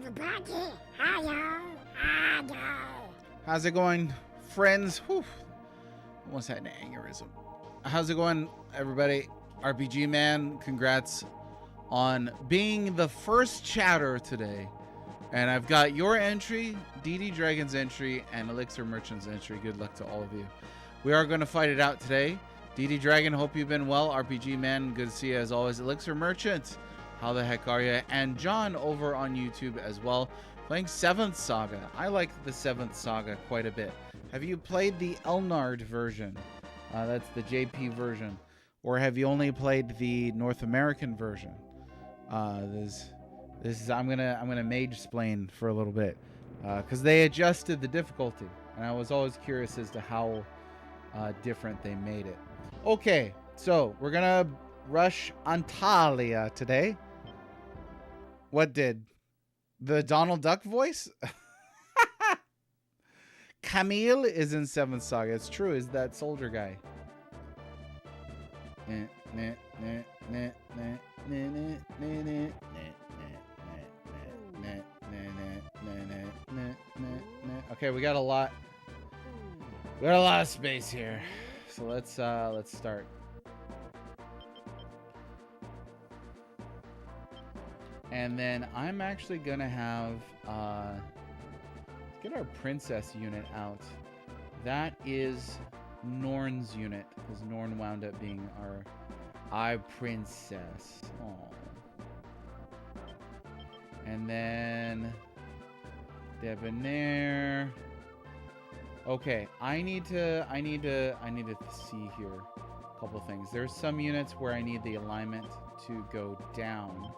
everybody. Hello. How's it going, friends? Whew. Almost had an aneurysm. How's it going, everybody? RPG Man, congrats on being the first chatter today. And I've got your entry, DD Dragon's entry, and Elixir Merchant's entry. Good luck to all of you. We are going to fight it out today. DD Dragon, hope you've been well. RPG Man, good to see you as always. Elixir Merchant, how the heck are you? And John over on YouTube as well, playing 7th Saga. I like the 7th Saga quite a bit. Have you played the Elnard version? That's the JP version. Or have you only played the North American version? This is I'm gonna mage explain for a little bit, because they adjusted the difficulty, and I was always curious as to how different they made it. Okay, so we're gonna rush Antalya today. What did the Donald Duck voice? Camille is in 7th Saga. It's true. Is that soldier guy? Okay, we got a lot. We got a lot of space here, so let's start. And then I'm actually gonna have get our princess unit out. That is Norn's unit, because Norn wound up being our princess. Aww. And then Debonair. Okay, I need to see here a couple things. There's some units where I need the alignment to go down,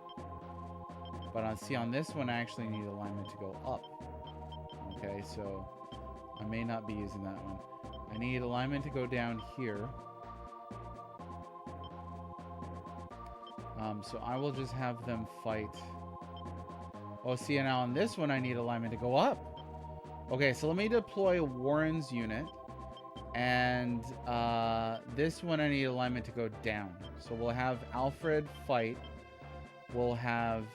but on this one I actually need alignment to go up. Okay, so I may not be using that one. I need alignment to go down here. So I will just have them fight. Oh, see, now on this one I need alignment to go up. Okay, so let me deploy Warren's unit. And this one I need alignment to go down. So we'll have Alfred fight. We'll have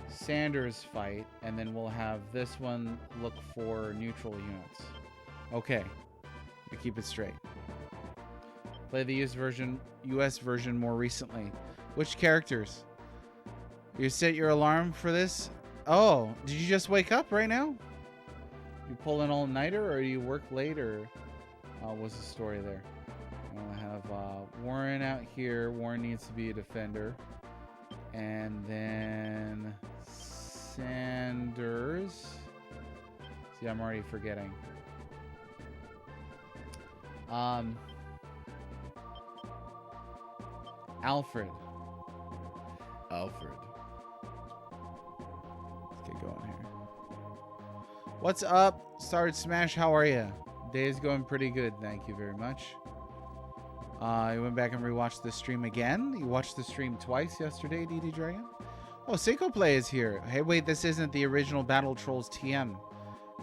Sanders fight. And then we'll have this one look for neutral units. Okay. We keep it straight. Play the US version more recently. Which characters? You set your alarm for this? Oh, did you just wake up right now? You pull an all-nighter, or you work late, or what's the story there? I'll have Warren out here. Warren needs to be a defender. And then Sanders. See, I'm already forgetting. Alfred. Let's get going here. What's up, Starred Smash? How are you? Day's going pretty good, thank you very much. You went back and rewatched the stream again? You watched the stream twice yesterday, DD Dragon? Oh, Seiko Play is here. Hey, wait, this isn't the original Battle Trolls TM.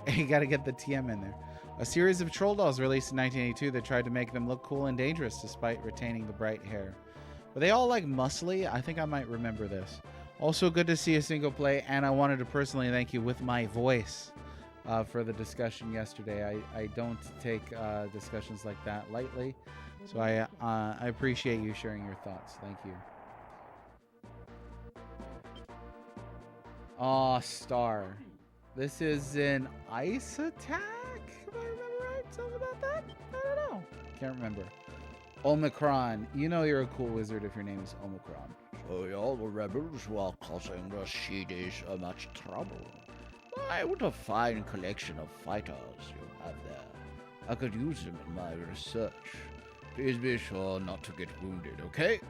You gotta get the TM in there. A series of troll dolls released in 1982 that tried to make them look cool and dangerous despite retaining the bright hair. Were they all like muscly? I think I might remember this. Also good to see a single play, and I wanted to personally thank you with my voice for the discussion yesterday. I don't take discussions like that lightly, so I appreciate you sharing your thoughts. Thank you. Aw, Star. This is an ice attack? If I remember right? Something about that? I don't know. Can't remember. Omicron. You know you're a cool wizard if your name is Omicron. So all the rebels were causing the Swedish so much trouble. Why, what a fine collection of fighters you have there. I could use them in my research. Please be sure not to get wounded, okay?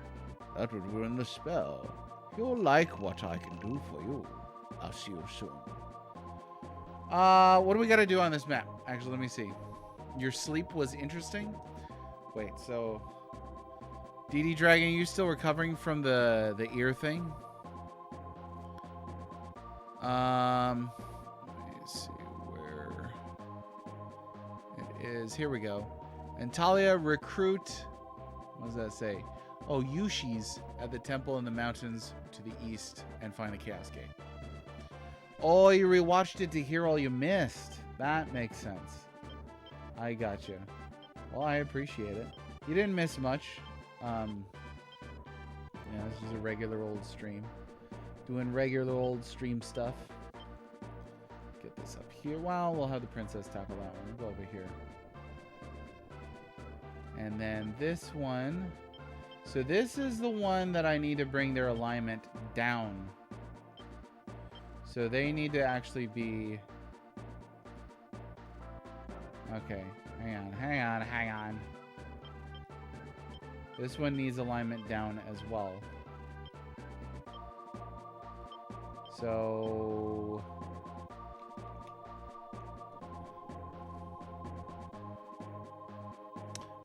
That would ruin the spell. You'll like what I can do for you. I'll see you soon. What do we got to do on this map? Actually, let me see. Your sleep was interesting? Wait, so... DD Dragon, you still recovering from the ear thing? Let me see where it is. Here we go. Antalya, recruit... What does that say? Oh, Yushi's at the temple in the mountains to the east and find the Chaos Gate. Oh, you rewatched it to hear all you missed. That makes sense. I got you. Well, I appreciate it. You didn't miss much. Yeah, this is a regular old stream. Doing regular old stream stuff. Get this up here. Well, we'll have the princess tackle that one. We'll go over here. And then this one. So this is the one that I need to bring their alignment down. So they need to actually be... Okay, hang on. This one needs alignment down as well. So...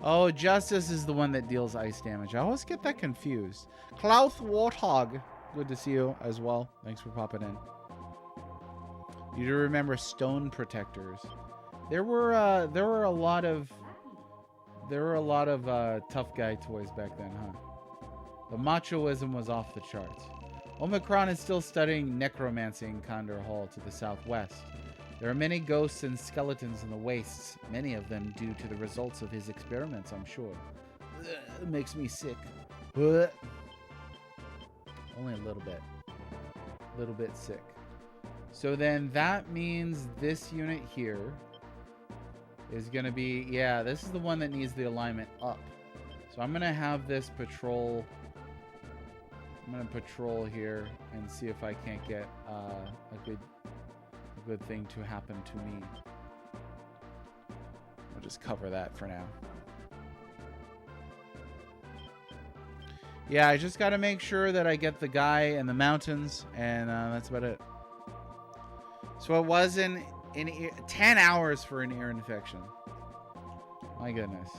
Oh, Justice is the one that deals ice damage. I always get that confused. Klauth Warthog, good to see you as well. Thanks for popping in. You do remember stone protectors. There were a lot of tough guy toys back then, huh? The machoism was off the charts. Omicron is still studying necromancy in Condor Hall to the southwest. There are many ghosts and skeletons in the wastes, many of them due to the results of his experiments, I'm sure. It makes me sick. Only a little bit. A little bit sick. So then that means this unit here is going to be... Yeah, this is the one that needs the alignment up. So I'm going to have this patrol... I'm going to patrol here and see if I can't get a good thing to happen to me. I'll just cover that for now. Yeah, I just got to make sure that I get the guy in the mountains, and that's about it. So it was in 10 hours for an ear infection. My goodness.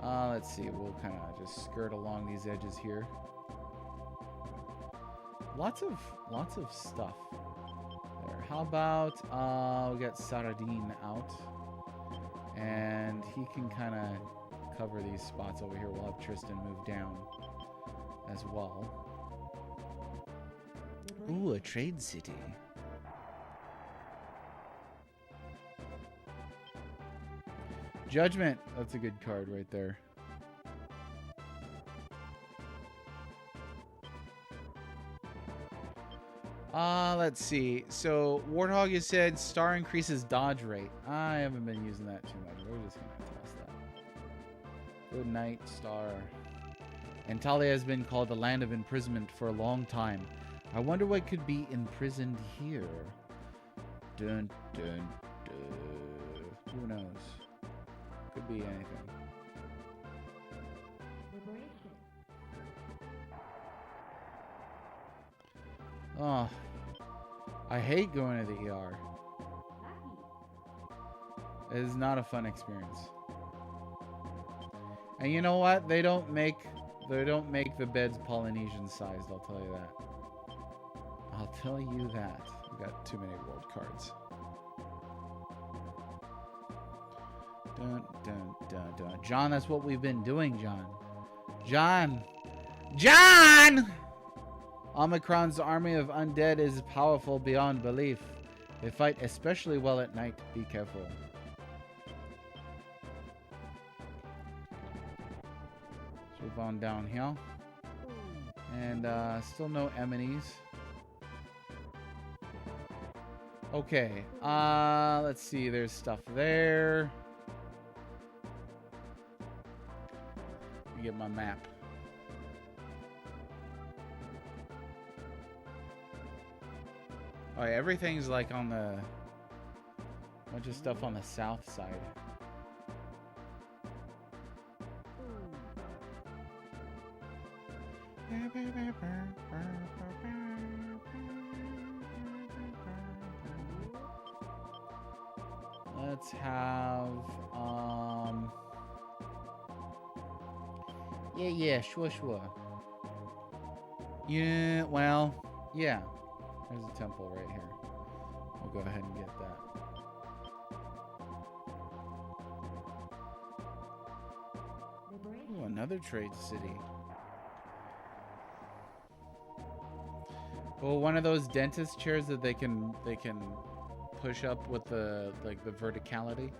Let's see. We'll kind of just skirt along these edges here. Lots of stuff there. How about we'll get Saradin out, and he can kind of cover these spots over here. We'll have Tristan move down as well. Ooh, a trade city. Judgment. That's a good card right there. Let's see. So, Warthog, you said star increases dodge rate. I haven't been using that too much. We're just going to toss that. Good night, star. Antalya has been called the land of imprisonment for a long time. I wonder what could be imprisoned here. Dun, dun, dun. Who knows? Could be anything. Oh, I hate going to the ER. It is not a fun experience. And you know what? They don't make the beds Polynesian sized, I'll tell you that. I'll tell you that. We got too many world cards. Dun, dun, dun, dun. John, that's what we've been doing, John. John! Omicron's army of undead is powerful beyond belief. They fight especially well at night. Be careful. Move on down here. And still no enemies. Okay. Let's see. There's stuff there. Let me get my map. Oh, yeah, everything's like on the... bunch of stuff on the south side. Let's have, yeah, sure. Yeah, well, yeah. There's a temple right here. We'll go ahead and get that. Ooh, another trade city. Well, one of those dentist chairs that they can push up with the the verticality.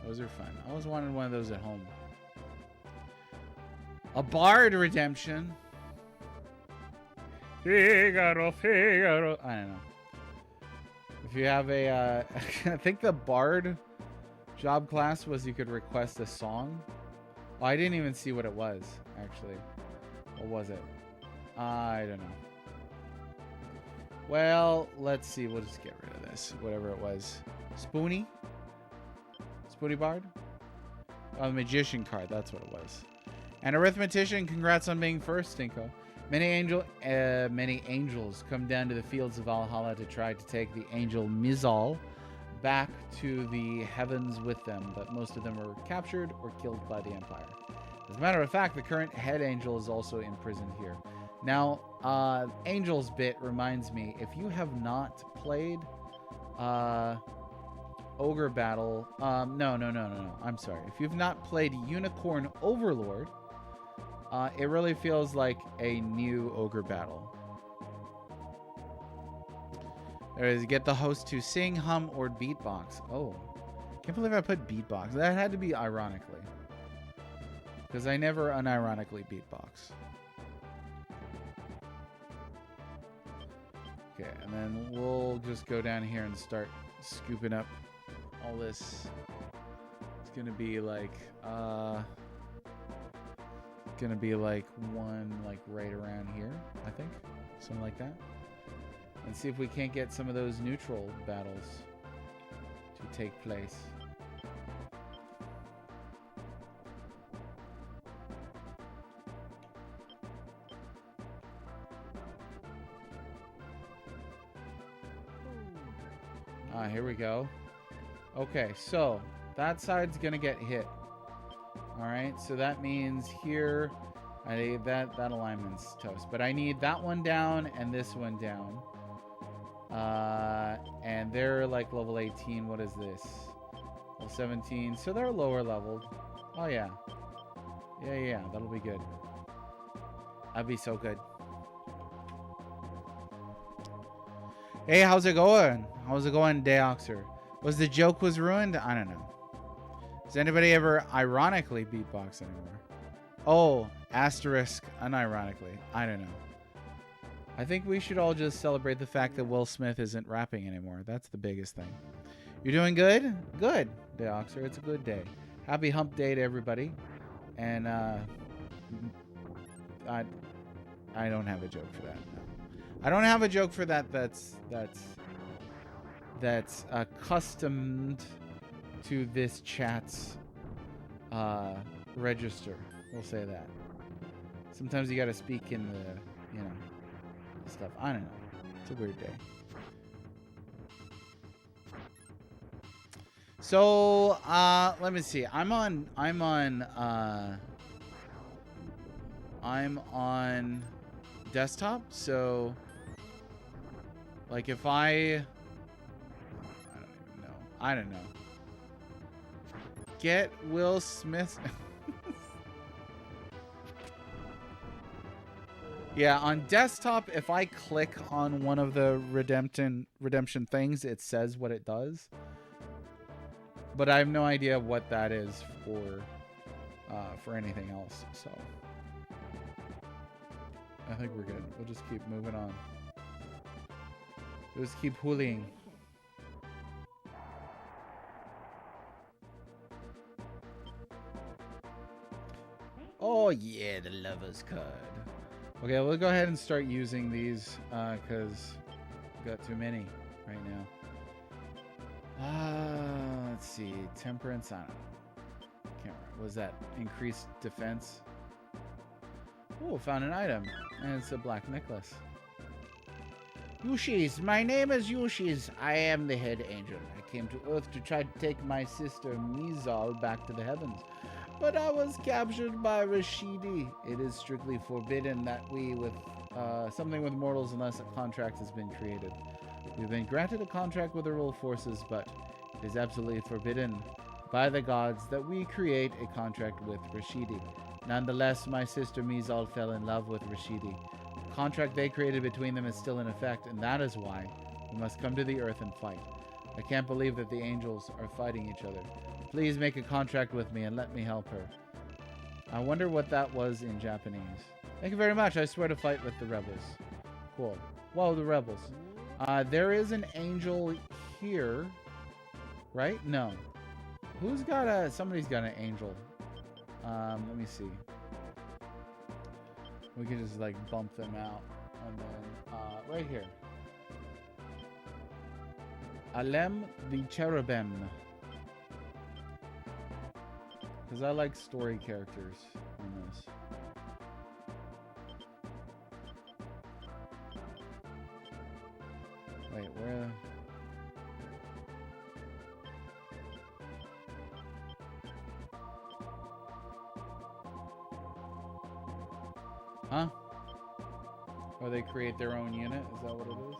Those are fun. I always wanted one of those at home. A bard redemption. Figaro, Figaro. I don't know. If you have a, I think the bard job class was you could request a song. Oh, I didn't even see what it was, actually. What was it? I don't know. Well, let's see. We'll just get rid of this. Whatever it was. Spoony? Spoony Bard? Oh, the Magician card. That's what it was. And Arithmetician. Congrats on being first, Stinko. Many angels come down to the fields of Valhalla to try to take the angel Mizal back to the heavens with them, but most of them were captured or killed by the Empire. As a matter of fact, the current head angel is also imprisoned here. Now, Angel's bit reminds me, if you have not played Ogre Battle, no, I'm sorry. If you've not played Unicorn Overlord, it really feels like a new Ogre Battle. There is, get the host to sing, hum, or beatbox. Oh, can't believe I put beatbox. That had to be ironically, because I never unironically beatbox. Okay, and then we'll just go down here and start scooping up all this. It's gonna be like, one like right around here, I think, something like that. And see if we can't get some of those neutral battles to take place. Here we go. Okay, so that side's gonna get hit. All right, so that means here, I need that alignment's toast, but I need that one down and this one down. And they're like level 18. What is this? Level 17. So they're lower leveled. Oh yeah. Yeah, that'll be good. That'd be so good. Hey, how's it going? How's it going, Deoxer? Was the joke was ruined? I don't know. Does anybody ever ironically beatbox anymore? Oh, asterisk unironically. I don't know. I think we should all just celebrate the fact that Will Smith isn't rapping anymore. That's the biggest thing. You're doing good? Good, Deoxer. It's a good day. Happy hump day to everybody. And I don't have a joke for that. No. I don't have a joke for that that's accustomed to this chat's register. We'll say that. Sometimes you got to speak in the, stuff. I don't know. It's a weird day. So, let me see. I'm on desktop, so like if I don't know. Get Will Smith. Yeah, on desktop, if I click on one of the redemption things, it says what it does. But I have no idea what that is for anything else. So I think we're good. We'll just keep moving on. We'll just keep hooling. Oh yeah, the lover's card. Okay, we'll go ahead and start using these because we've got too many right now. Let's see. Temperance. I don't know. Can't remember. Was that increased defense? Oh, found an item. And it's a black necklace. Yushis. My name is Yushis. I am the head angel. I came to Earth to try to take my sister Mizal back to the heavens. But I was captured by Rashidi. It is strictly forbidden that we with something with mortals unless a contract has been created. We've been granted a contract with the Royal Forces, but it is absolutely forbidden by the gods that we create a contract with Rashidi. Nonetheless, my sister Mizal fell in love with Rashidi. The contract they created between them is still in effect, and that is why we must come to the earth and fight. I can't believe that the angels are fighting each other. Please make a contract with me and let me help her. I wonder what that was in Japanese. Thank you very much. I swear to fight with the rebels. Cool. Whoa, the rebels. There is an angel here. Right? No. Who's got a... Somebody's got an angel. Let me see. We can just, like, bump them out. And then, right here. Alem the Cherubim. Because I like story characters on this. Wait, where... Huh? Or they create their own unit? Is that what it is?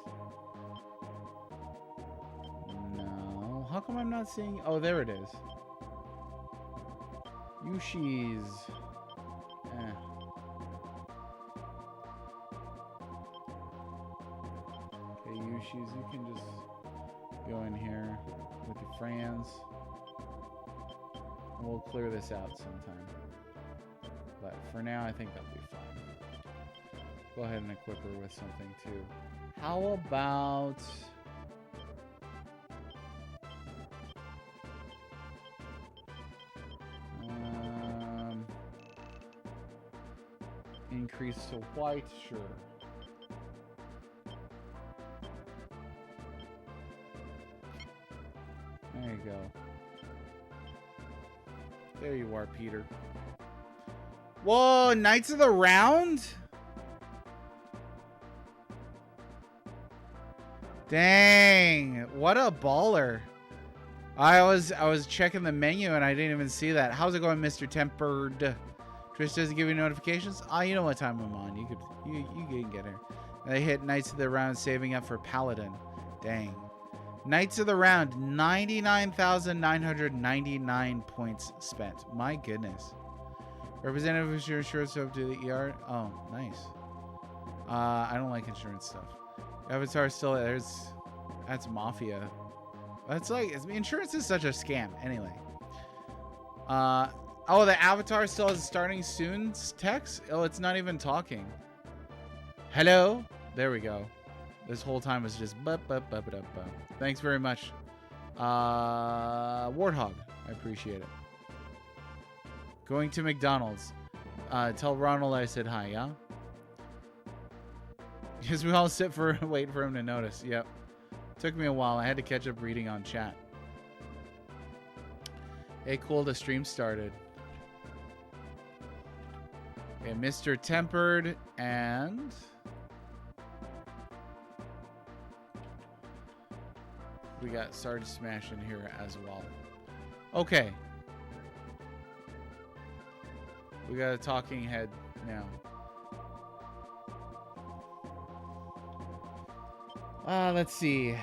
No. How come I'm not seeing... Oh, there it is. Yushi's. Okay, Yushi's, you can just go in here with your friends. And we'll clear this out sometime. But for now, I think that'll be fine. Go ahead and equip her with something too. How about... increase to white, sure. There you go. There you are, Peter. Whoa, Knights of the Round? Dang, what a baller. I was checking the menu and I didn't even see that. How's it going, Mr. Tempered? Trish doesn't give you notifications? You know what time I'm on. You can get her. They hit Knights of the Round, saving up for Paladin. Dang. Knights of the Round, 99,999 points spent. My goodness. Representative of your insurance up to the ER. Oh, nice. I don't like insurance stuff. Avatar still there's. That's mafia. That's like insurance is such a scam. Anyway. Oh, the avatar still has starting soon text? Oh, it's not even talking. Hello? There we go. This whole time was just Thanks very much. Warthog. I appreciate it. Going to McDonald's. Tell Ronald I said hi, yeah? Because we all sit for wait for him to notice. Yep. Took me a while. I had to catch up reading on chat. Hey, cool. The stream started. Okay, Mr. Tempered and we got Sarge Smash in here as well. Okay. We got a talking head now. Let's see.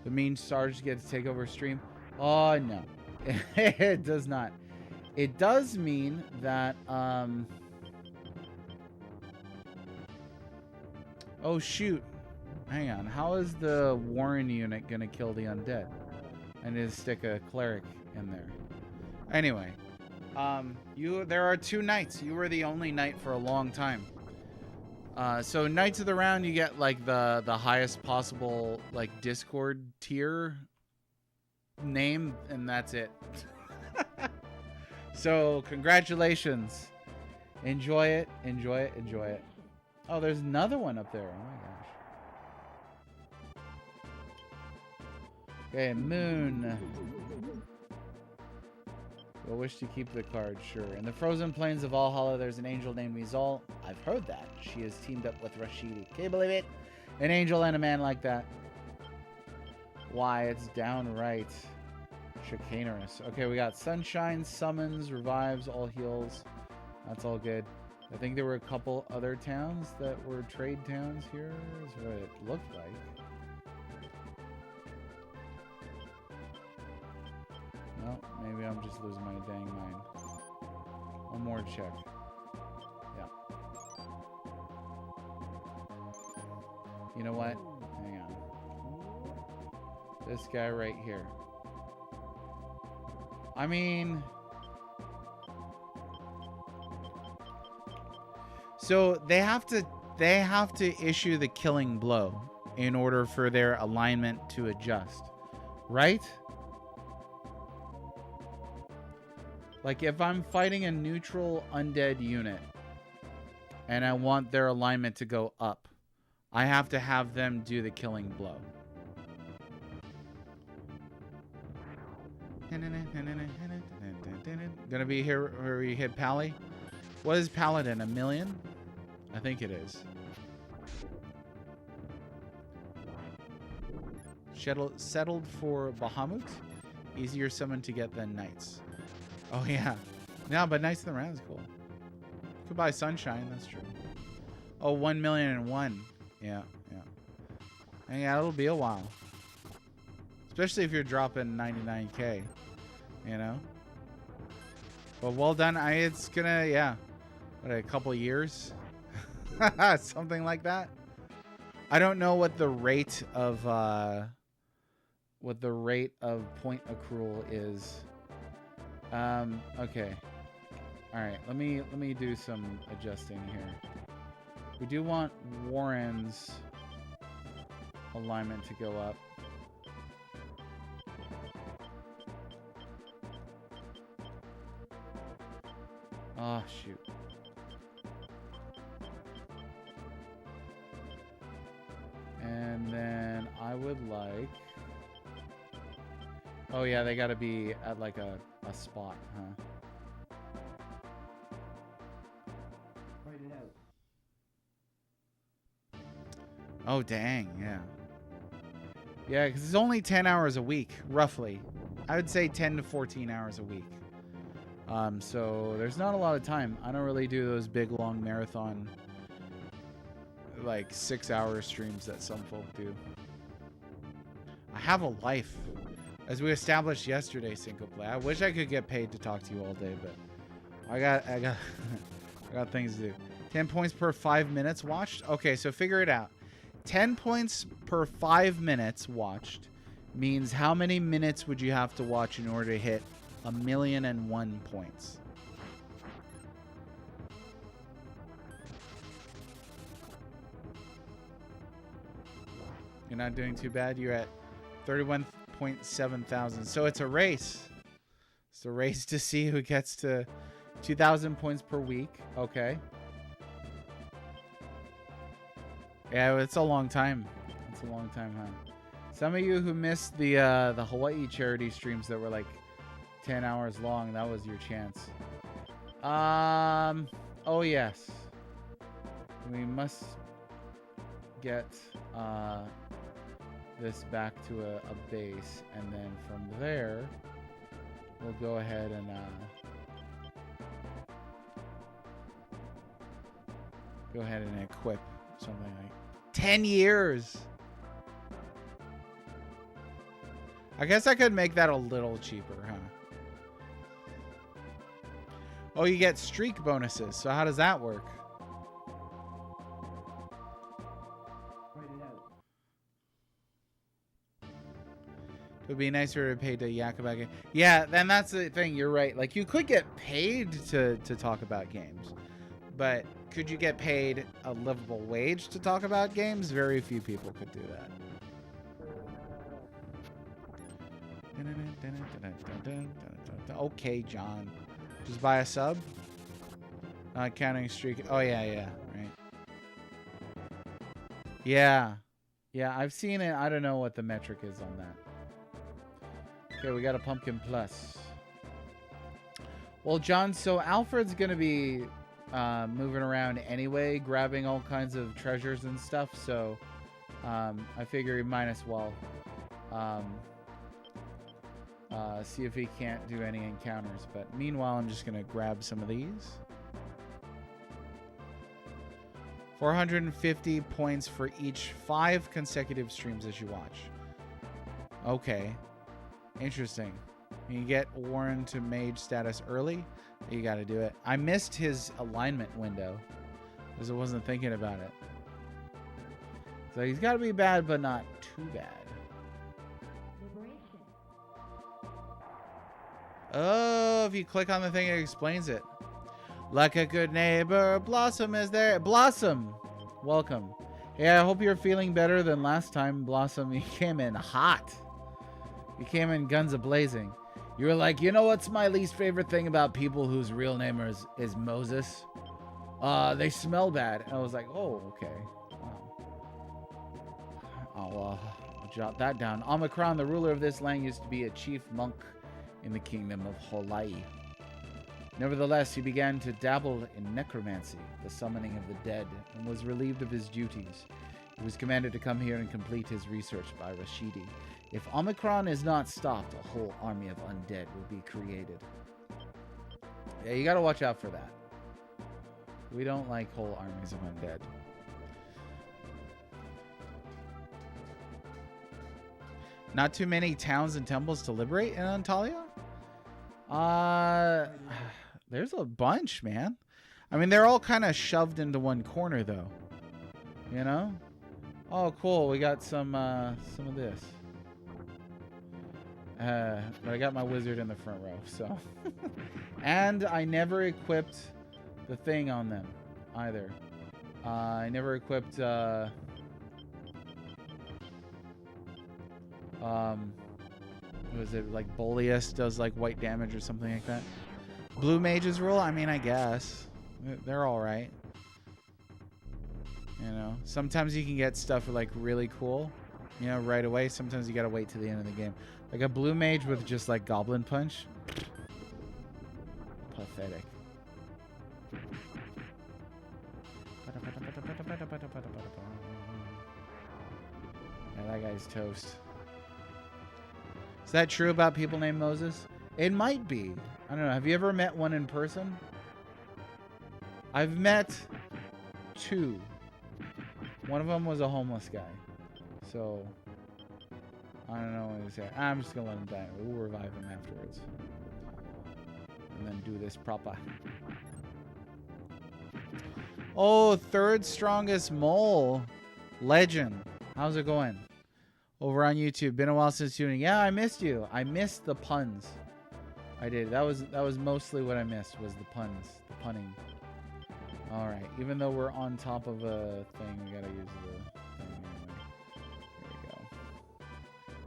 The mean Sarge gets to take over stream. Oh, no. It does not. It does mean that, oh, shoot. Hang on. How is the Warren unit going to kill the undead? I need to stick a cleric in there. Anyway. There are 2 knights. You were the only knight for a long time. So Knights of the Round, you get like the highest possible like Discord tier name, and that's it. So congratulations. Enjoy it, enjoy it, enjoy it. Oh, there's another one up there. Oh my gosh. Okay, Moon. We'll wish to keep the card, sure. In the frozen plains of Valhalla, there's an angel named Mizal. I've heard that. She is teamed up with Rashidi. Can you believe it? An angel and a man like that. Why, it's downright chicanerous. Okay, we got Sunshine, Summons, Revives, All Heals. That's all good. I think there were a couple other towns that were trade towns here, is what it looked like. Maybe I'm just losing my dang mind. One more check. Yeah. You know what? Hang on. This guy right here. I mean... So they have to issue the killing blow in order for their alignment to adjust. Right? Like if I'm fighting a neutral undead unit and I want their alignment to go up, I have to have them do the killing blow. Gonna be here where we hit Pally. What is Paladin? 1 million? I think it is. Settled for Bahamut. Easier summon to get than Knights. Oh yeah. No, but Knights in the Round is cool. Could buy Sunshine, that's true. Oh, 1,000,001. Yeah, yeah. And yeah, it'll be a while. Especially if you're dropping 99k. You know? But well done. It's gonna, yeah. What, a couple years? Something like that. I don't know what the rate of point accrual is. Okay. All right. Let me do some adjusting here. We do want Warren's alignment to go up. Oh, shoot. And then I would like... Oh, yeah, they got to be at, like, a spot, huh? Write it out. Oh, dang, yeah. Yeah, because it's only 10 hours a week, roughly. I would say 10 to 14 hours a week. So there's not a lot of time. I don't really do those big, long marathon, like 6-hour streams that some folk do. I have a life. As we established yesterday, Syncoplay. I wish I could get paid to talk to you all day, but I got I got things to do. 10 points per 5 minutes watched? Okay, so figure it out. 10 points per 5 minutes watched means how many minutes would you have to watch in order to hit 1,000,001 points? You're not doing too bad. You're at 31.7 thousand. So it's a race. It's a race to see who gets to 2,000 points per week. Okay. Yeah, it's a long time. It's a long time, huh? Some of you who missed the Hawaii charity streams that were like 10 hours long, that was your chance. Oh yes. We must get this back to a base, and then from there we'll go ahead and equip something like 10 years. I guess I could make that a little cheaper, huh? Oh, you get streak bonuses. So how does that work? It would be nicer to pay to yak about games. Yeah, then that's the thing. You're right. Like, you could get paid to talk about games. But could you get paid a livable wage to talk about games? Very few people could do that. Okay, John. Just buy a sub? Not counting streak. Oh, yeah, right. Yeah. Yeah, I've seen it. I don't know what the metric is on that. Okay, we got a pumpkin plus. Well, John, so Alfred's going to be moving around anyway, grabbing all kinds of treasures and stuff. So I figure he might as well see if he can't do any encounters. But meanwhile, I'm just going to grab some of these. 450 points for each 5 consecutive streams as you watch. Okay. Interesting. You get Warren to mage status early. You got to do it. I missed his alignment window because I wasn't thinking about it. So he's got to be bad, but not too bad. Oh, if you click on the thing, it explains it. Like a good neighbor, Blossom is there. Blossom, welcome. Hey, I hope you're feeling better than last time, Blossom. You came in hot. You came in guns a-blazing. You were like, you know what's my least favorite thing about people whose real name is Moses? They smell bad. And I was like, oh, okay. Wow. I'll jot that down. Omicron, the ruler of this land, used to be a chief monk in the kingdom of Hawaii. Nevertheless, he began to dabble in necromancy, the summoning of the dead, and was relieved of his duties. He was commanded to come here and complete his research by Rashidi. If Omicron is not stopped, a whole army of undead will be created. Yeah, you gotta watch out for that. We don't like whole armies of undead. Not too many towns and temples to liberate in Antalya? There's a bunch, man. I mean, they're all kind of shoved into one corner, though. You know? Oh, cool. We got some of this. But I got my wizard in the front row, so. And I never equipped the thing on them, either. I never equipped, was it like Boleus does like white damage or something like that? Blue mages rule? I mean, I guess. They're alright. You know, sometimes you can get stuff like really cool, you know, right away. Sometimes you gotta wait till the end of the game. Like a blue mage with just like Goblin Punch. Pathetic. Yeah, that guy's toast. Is that true about people named Moses? It might be. I don't know. Have you ever met one in person? I've met 2. One of them was a homeless guy. So, I don't know what to say. I'm just going to let him die. We'll revive him afterwards. And then do this proper. Oh, 3rd strongest mole. Legend. How's it going? Over on YouTube. Been a while since tuning. Yeah, I missed you. I missed the puns. I did. That was mostly what I missed, was the puns. The punning. Alright. Even though we're on top of a thing, we gotta use the thing anyway. Here we go.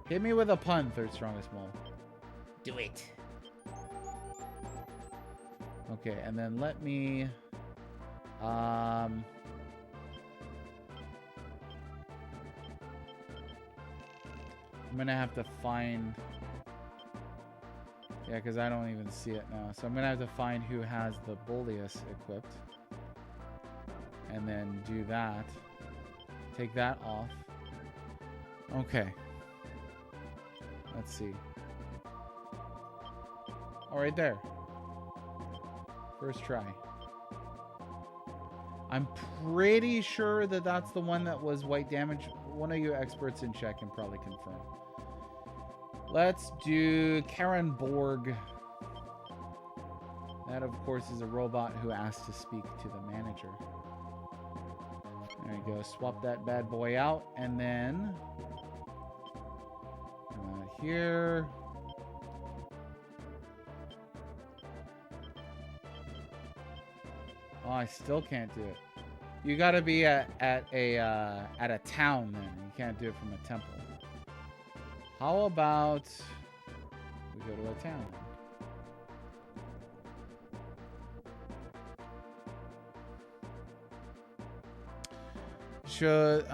Hit me with a pun, 3rd strongest mole. Do it. Okay, and then let me I'm gonna have to find... Yeah, because I don't even see it now. So I'm gonna have to find who has the Boleus equipped. And then do that. Take that off. Okay. Let's see. Oh, right there. First try. I'm pretty sure that that's the one that was white damage. One of you experts in chat can probably confirm. Let's do Karen Borg. That, of course, is a robot who asked to speak to the manager. There you go. Swap that bad boy out. And then... here... Oh, I still can't do it. You gotta be at a town then. You can't do it from a temple. How about we go to a town? Should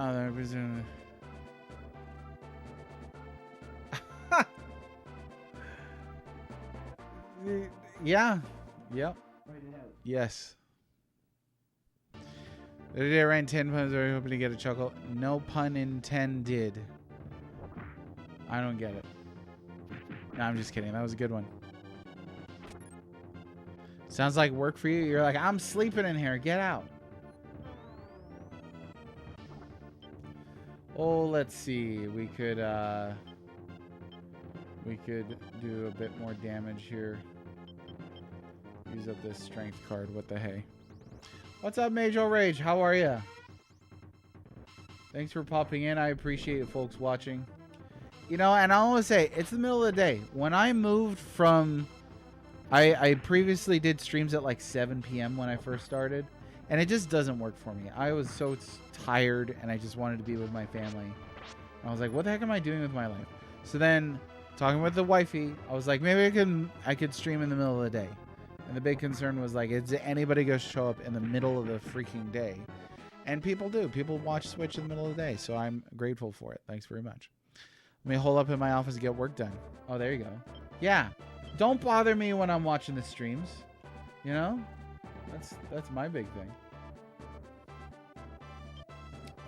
yeah. Yep. Yes. The other day I ran 10 puns. Are you hoping to get a chuckle? No pun intended. I don't get it. No, I'm just kidding. That was a good one. Sounds like work for you. You're like, I'm sleeping in here. Get out. Oh, let's see. We could we could do a bit more damage here. Use up this strength card. What the hey? What's up, Major Rage? How are ya? Thanks for popping in. I appreciate it, folks watching. You know, and I always say, it's the middle of the day. When I moved from... I previously did streams at like 7 p.m. when I first started. And it just doesn't work for me. I was so tired and I just wanted to be with my family. And I was like, what the heck am I doing with my life? So then, talking with the wifey, I was like, maybe I could stream in the middle of the day. And the big concern was like, is anybody going to show up in the middle of the freaking day? And people do. People watch Switch in the middle of the day. So I'm grateful for it. Thanks very much. Let me hole up in my office and get work done. Oh, there you go. Yeah. Don't bother me when I'm watching the streams. You know? That's my big thing.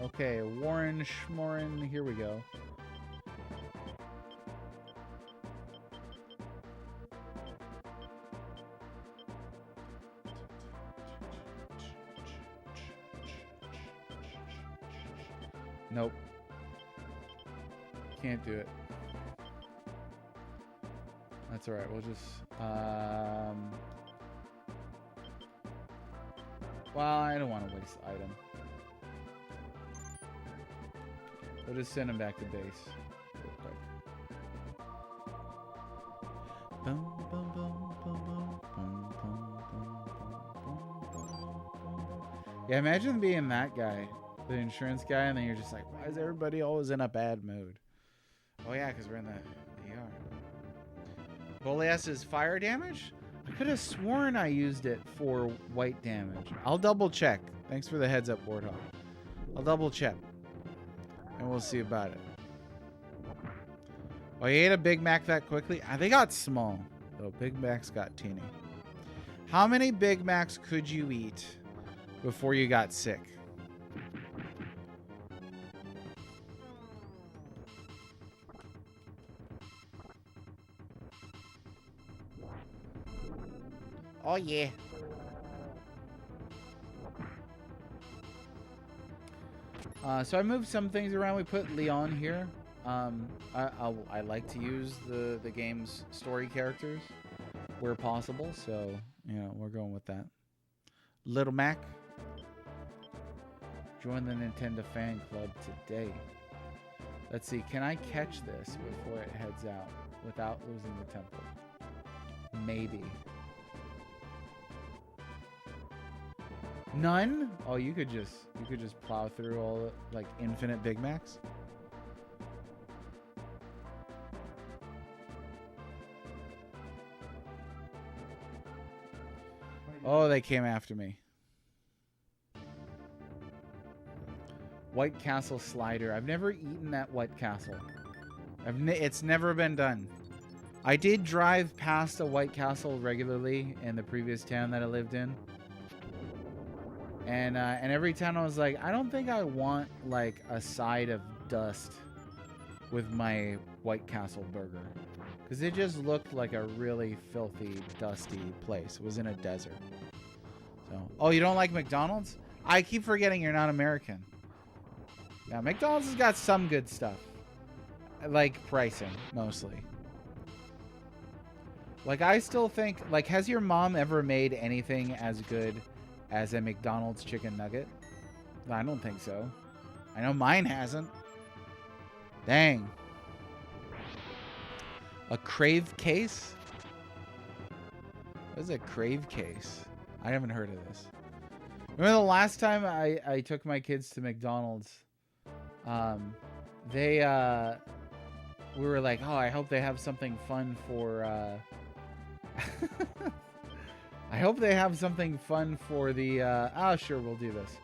Okay, Warren Schmorin, here we go. Nope. Can't do it. That's alright, we'll just well, I don't want to waste the item. We'll just send him back to base real quick. Boom, boom, boom, boom, boom, boom, boom, boom, boom. Yeah, imagine being that guy, the insurance guy, and then you're just like, why is everybody always in a bad mood? Oh yeah, because we're in the ER. Boleas's fire damage? I could have sworn I used it for white damage. I'll double check. Thanks for the heads up, Warthog. I'll double check. And we'll see about it. Oh, you ate a Big Mac that quickly? They got small. Though Big Macs got teeny. How many Big Macs could you eat before you got sick? Oh, yeah. So I moved some things around. We put Leon here. I like to use the game's story characters where possible. So, you know, we're going with that. Little Mac. Join the Nintendo fan club today. Let's see. Can I catch this before it heads out without losing the temple? Maybe. None? Oh, you could just plow through all like infinite Big Macs. Oh, they came after me. White Castle slider. I've never eaten that White Castle. It's never been done. I did drive past a White Castle regularly in the previous town that I lived in. And every time I was like, I don't think I want like a side of dust with my White Castle burger. Because it just looked like a really filthy, dusty place. It was in a desert. So, oh, you don't like McDonald's? I keep forgetting you're not American. Yeah, McDonald's has got some good stuff. Like pricing, mostly. Like, I still think, like, has your mom ever made anything as good as a McDonald's chicken nugget? I don't think so. I know mine hasn't. Dang. A Crave case? What is a Crave case? I haven't heard of this. Remember the last time I took my kids to McDonald's? We were like, oh, I hope they have something fun for, I hope they have something fun for the, oh, sure, we'll do this.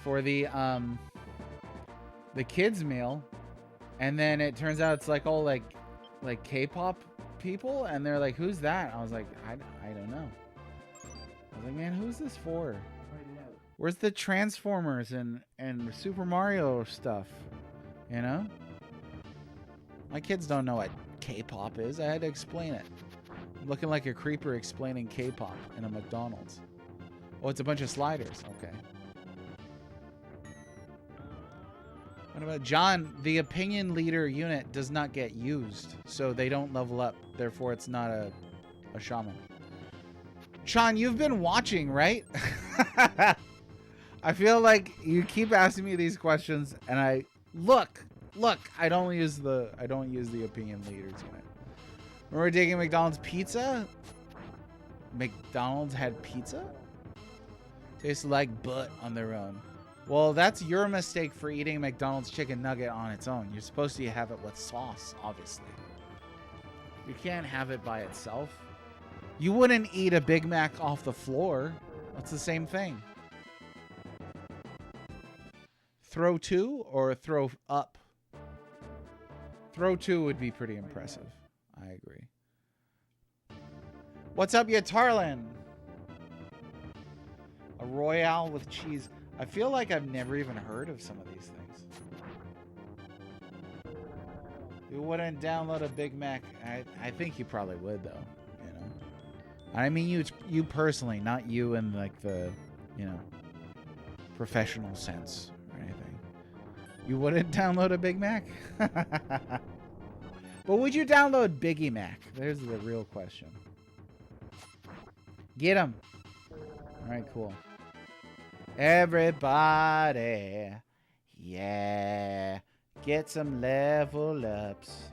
For the kids meal. And then it turns out it's like all like K-pop people. And they're like, who's that? I was like, I don't know. I was like, man, who's this for? Where's the Transformers and Super Mario stuff? You know? My kids don't know what K-pop is. I had to explain it. I'm looking like a creeper explaining K-pop in a McDonald's. Oh, it's a bunch of sliders. Okay. What about John? The opinion leader unit does not get used, so they don't level up. Therefore, it's not a shaman. Sean, you've been watching, right? I feel like you keep asking me these questions, and I look. I don't use the opinion leaders unit. Remember taking McDonald's pizza? McDonald's had pizza? Tastes like butt on their own. Well, that's your mistake for eating McDonald's chicken nugget on its own. You're supposed to have it with sauce, obviously. You can't have it by itself. You wouldn't eat a Big Mac off the floor. That's the same thing. Throw 2 or throw up? Throw 2 would be pretty impressive. I agree. What's up, Yatarlan? A Royale with cheese. I feel like I've never even heard of some of these things. You wouldn't download a Big Mac. I think you probably would, though. You know, I mean you personally, not you in like the, you know, professional sense or anything. You wouldn't download a Big Mac? But would you download Biggie Mac? There's the real question. Get him. All right, cool. Everybody, yeah, get some level ups,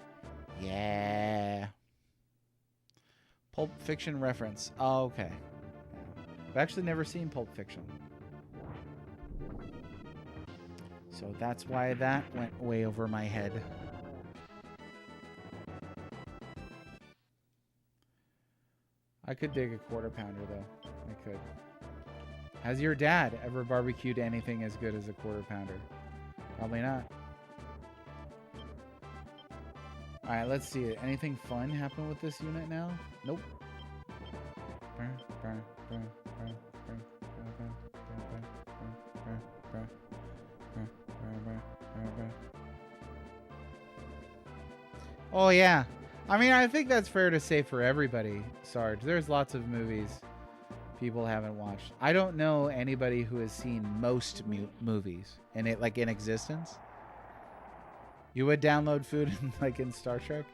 yeah. Pulp Fiction reference. Oh, okay. I've actually never seen Pulp Fiction. So that's why that went way over my head. I could dig a quarter pounder, though. I could. Has your dad ever barbecued anything as good as a quarter pounder? Probably not. Alright, let's see. Anything fun happen with this unit now? Nope. Oh, yeah. I mean, I think that's fair to say for everybody, Sarge. There's lots of movies people haven't watched. I don't know anybody who has seen most movies in it, like in existence. You would download food in Star Trek,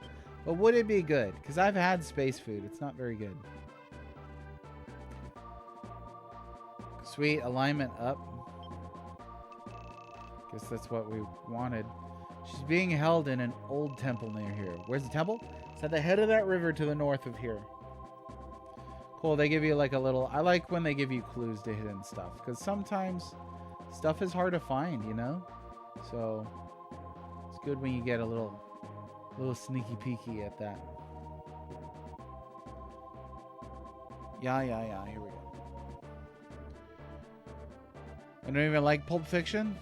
but would it be good? Because I've had space food. It's not very good. Sweet, alignment up. Guess that's what we wanted. She's being held in an old temple near here. Where's the temple? It's at the head of that river to the north of here. Cool, they give you like a little... I like when they give you clues to hidden stuff, because sometimes stuff is hard to find, you know? So it's good when you get a little sneaky peeky at that. Yeah, here we go. I don't even like Pulp Fiction,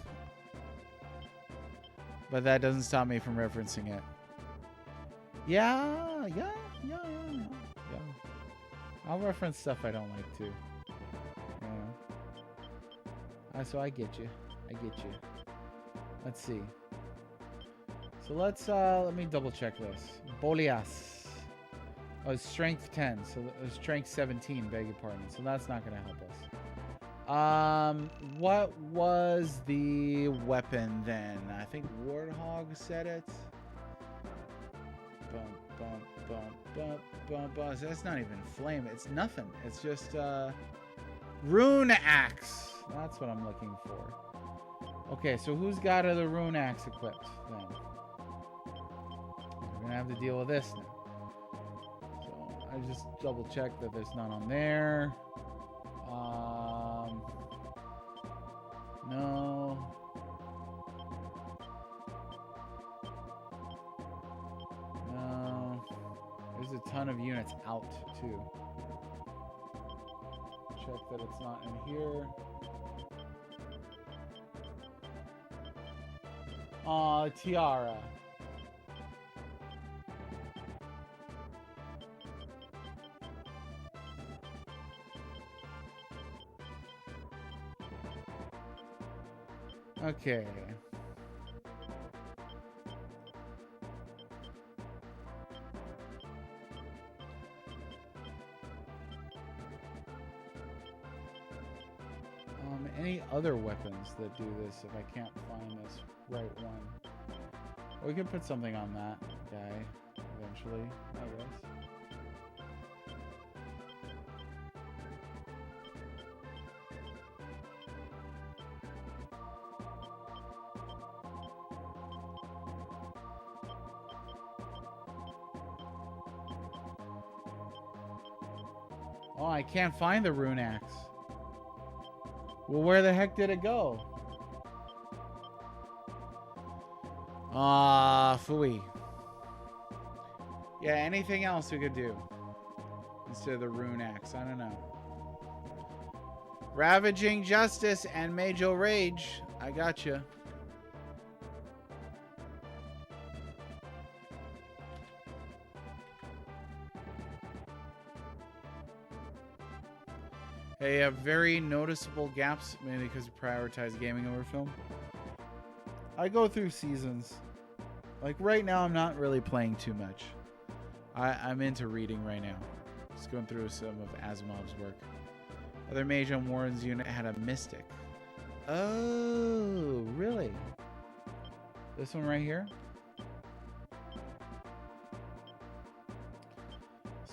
but that doesn't stop me from referencing it. Yeah. I'll reference stuff I don't like too. Yeah. So I get you. Let's see. So let me double check this. Bolias. Oh, it's strength 10. So it's strength 17, beg your pardon. So that's not going to help us. What was the weapon then? I think Warthog said it. That's not even flame. It's nothing. It's just rune axe. That's what I'm looking for. Okay, so who's got the rune axe equipped then? We're gonna have to deal with this now. So I just double check that there's none on there. No. There's a ton of units out too. Check that it's not in here. Tiara. Okay. any other weapons that do this if I can't find this right one. We could put something on that guy eventually, I guess. Oh, I can't find the rune axe. Well, where the heck did it go? Phooey. Yeah, anything else we could do instead of the rune axe? I don't know. Ravaging Justice and Major Rage. I gotcha. They have very noticeable gaps, mainly because we prioritize gaming over film. I go through seasons. Like right now, I'm not really playing too much. I'm into reading right now. Just going through some of Asimov's work. Other mage on Warren's unit had a mystic. Oh, really? This one right here?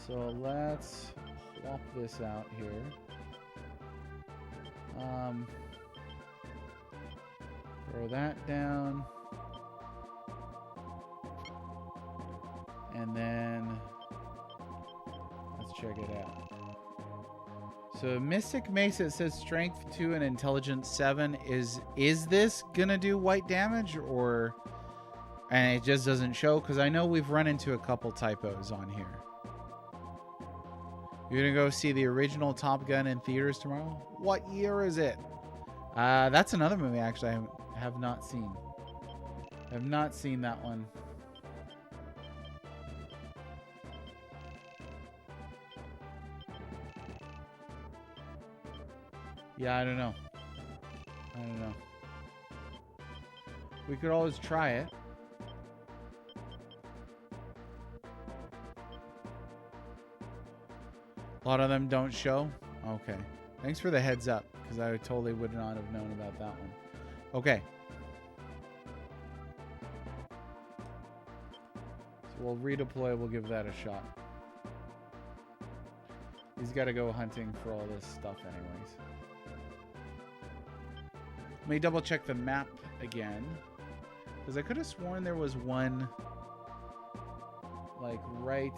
So let's swap this out here. Throw that down. And then let's check it out. So Mystic Mace, it says strength 2 and intelligence 7. Is this gonna do white damage, or and it just doesn't show? Because I know we've run into a couple typos on here. You're gonna go see the original Top Gun in theaters tomorrow? What year is it? That's another movie actually I have not seen. I have not seen that one. Yeah, I don't know. I don't know. We could always try it. A lot of them don't show? Okay. Thanks for the heads up, because I totally would not have known about that one. Okay. So we'll redeploy. We'll give that a shot. He's got to go hunting for all this stuff anyways. Let me double check the map again, because I could have sworn there was one like right...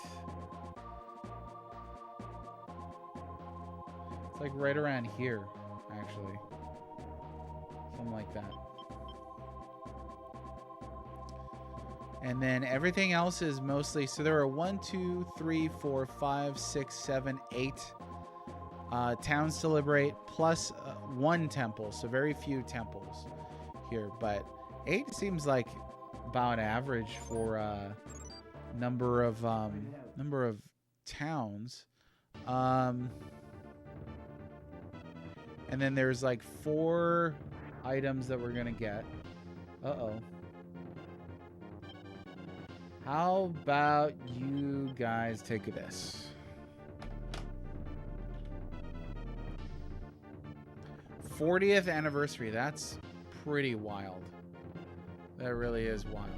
It's like right around here, actually. Something like that. And then everything else is mostly... So there are 1, 2, 3, 4, 5, 6, 7, 8 towns to liberate, plus one temple. So very few temples here. But 8 seems like about average for number of towns. And then there's like 4 items that we're gonna get. Uh-oh. How about you guys take this? '40th anniversary. That's pretty wild. That really is wild.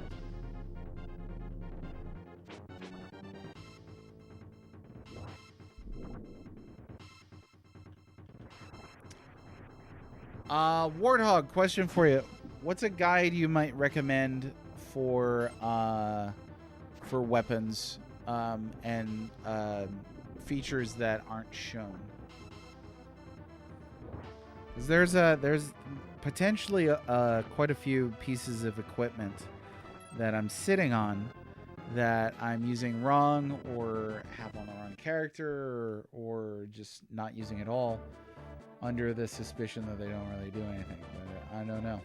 Warthog, question for you. What's a guide you might recommend for weapons and features that aren't shown? 'Cause there's potentially quite a few pieces of equipment that I'm sitting on that I'm using wrong, or have on the wrong character, or just not using at all, under the suspicion that they don't really do anything. But I don't know.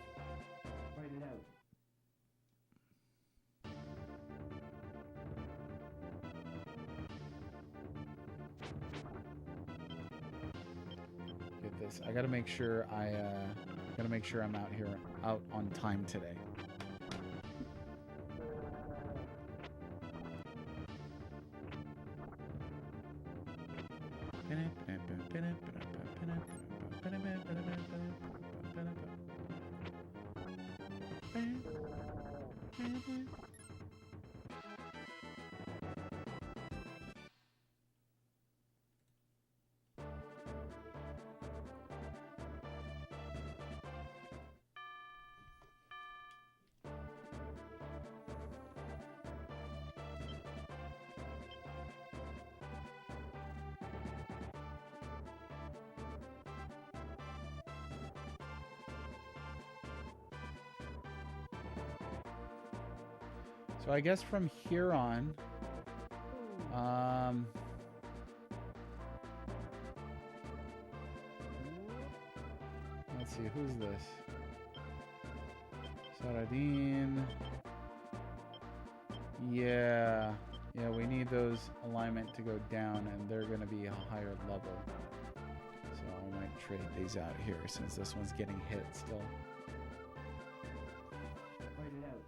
Find it out. Get this. I gotta make sure I'm out on time today. So I guess from here on, let's see, who's this? Saradin. Yeah, we need those alignment to go down, and they're going to be a higher level. So I might trade these out here since this one's getting hit still. Fight it out.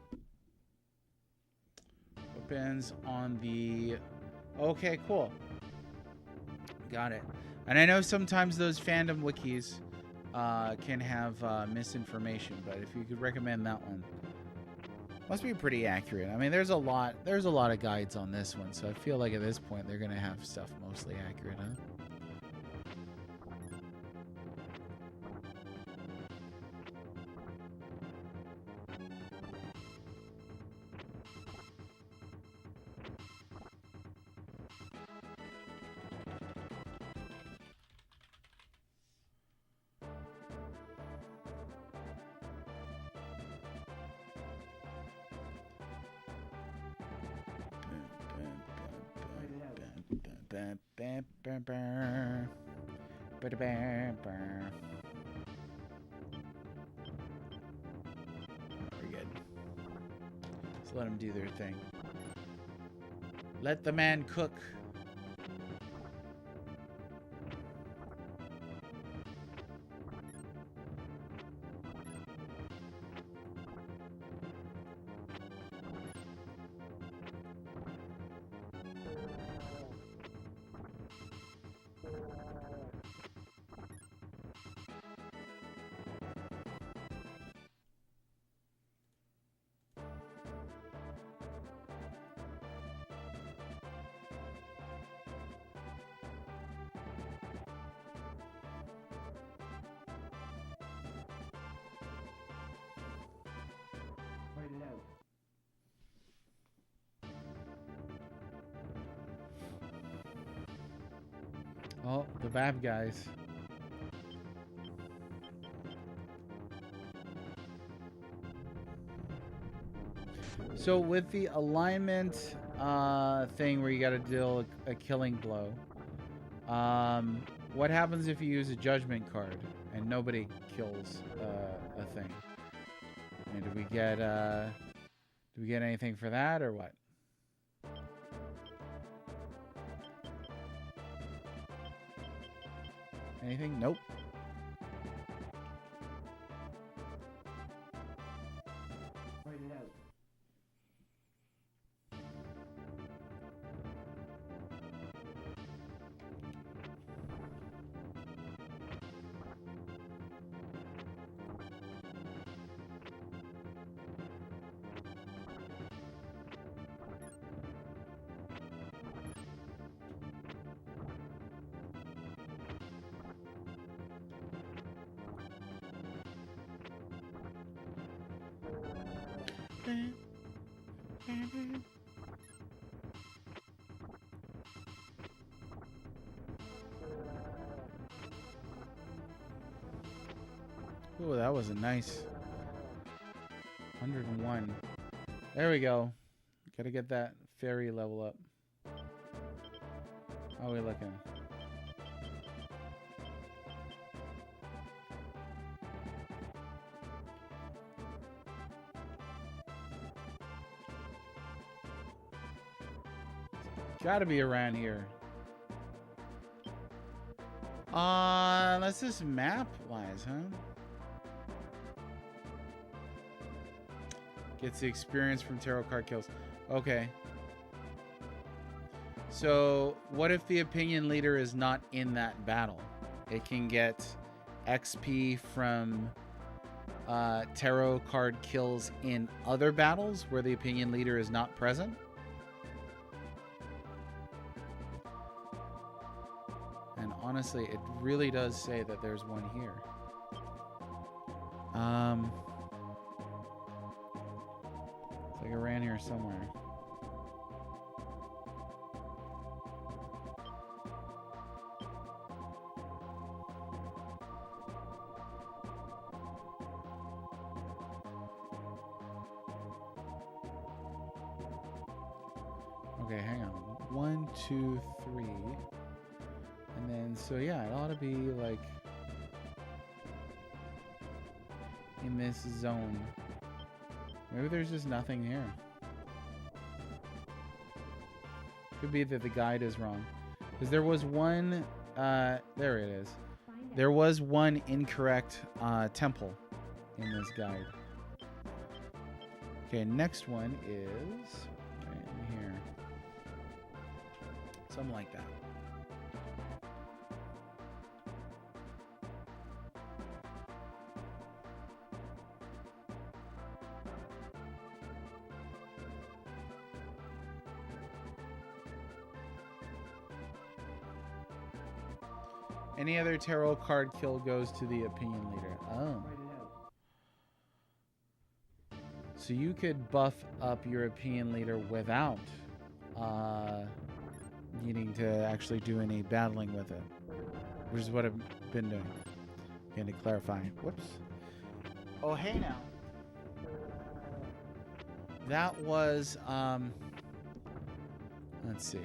Weapons on the... Okay, cool. Got it. And I know sometimes those fandom wikis can have misinformation, but if you could recommend that one. Must be pretty accurate. I mean, there's a lot of guides on this one, so I feel like at this point they're gonna have stuff mostly accurate, huh? Very good. Just let them do their thing. Let the man cook. Fight it out. Oh, the bad guys. So with the alignment thing where you got to deal a killing blow, what happens if you use a judgment card and nobody kills a thing? And do we get anything for that or what? Anything? Nope. Fight it out. Ooh, that was a nice 101. There we go. Gotta get that fairy level up. How are we looking? Gotta be around here. Unless this map lies, huh? Gets the experience from tarot card kills. Okay. So, what if the opinion leader is not in that battle? It can get XP from tarot card kills in other battles where the opinion leader is not present? And honestly, it really does say that there's one here. It's like I ran here somewhere. Okay, hang on. 1, 2, 3. And then, so yeah, it ought to be like in this zone. Maybe there's just nothing here. Could be that the guide is wrong. Because there was one, there it is. There was one incorrect temple in this guide. Okay, next one is right in here. Something like that. Any other tarot card kill goes to the opinion leader. Oh. So you could buff up your opinion leader without needing to actually do any battling with it. Which is what I've been doing. Again, to clarify. Whoops. Oh, hey now. That was, let's see.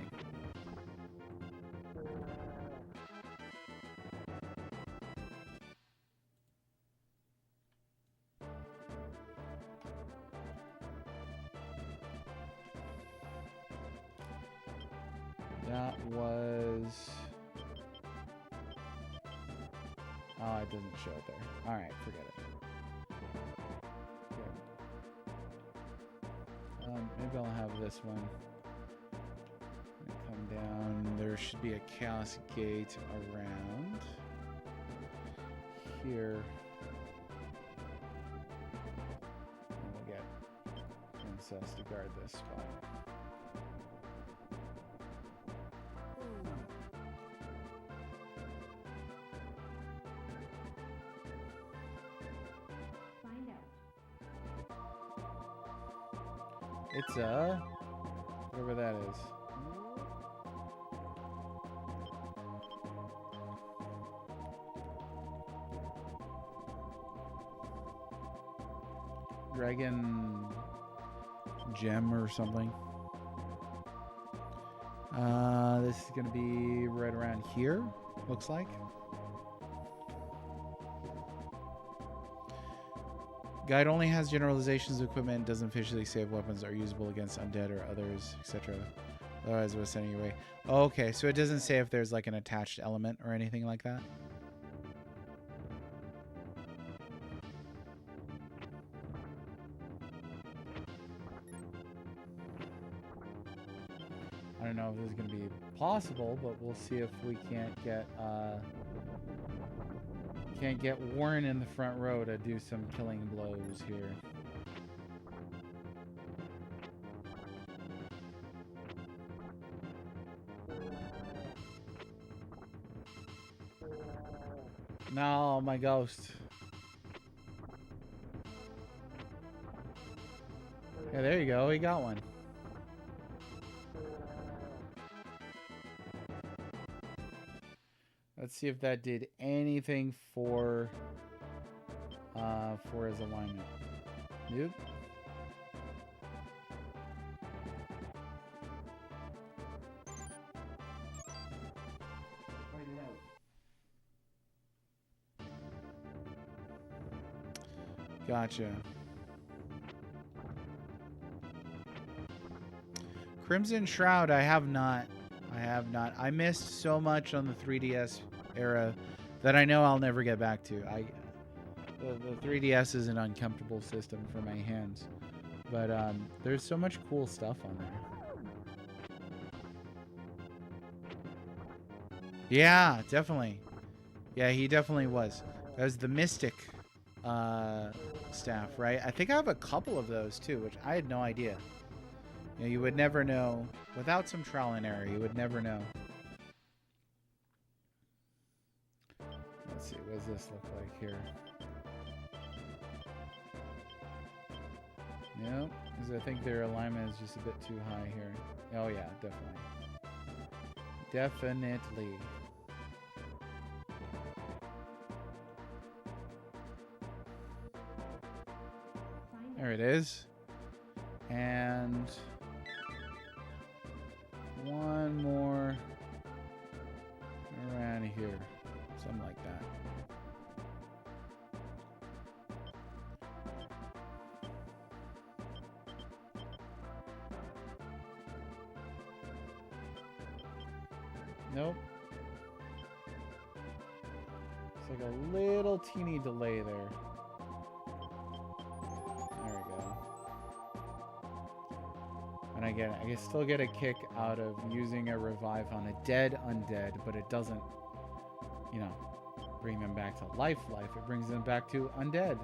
That was... Oh, it doesn't show it there. Alright, forget it. Okay. Maybe I'll have this one. Come down. There should be a chaos gate around here. And we'll get Princess to guard this spot. It's whatever that is. Dragon gem or something. This is gonna be right around here, looks like. Guide only has generalizations of equipment, doesn't officially say if weapons are usable against undead or others, etc. Otherwise, it was sending you away. Oh, okay, so it doesn't say if there's like an attached element or anything like that. I don't know if this is going to be possible, but we'll see if we can't get Warren in the front row to do some killing blows here. No, my ghost. Yeah, there you go. We got one. Let's see if that did anything for his alignment. Nope. Gotcha. Crimson Shroud, I have not. I missed so much on the 3DS era that I know I'll never get back to. The 3DS is an uncomfortable system for my hands, but there's so much cool stuff on there. Yeah, definitely. Yeah, he definitely was. That was the Mystic staff, right? I think I have a couple of those too, which I had no idea. You know, you would never know. Without some trial and error, you would never know. Let's see, what does this look like here? Nope, because I think their alignment is just a bit too high here. Oh yeah, definitely. Definitely. There it is. And one more around here. Something like that. Nope. It's like a little teeny delay there. There we go. And again, I can still get a kick out of using a revive on a dead undead, but it doesn't, you know, bring them back to life. It brings them back to undead.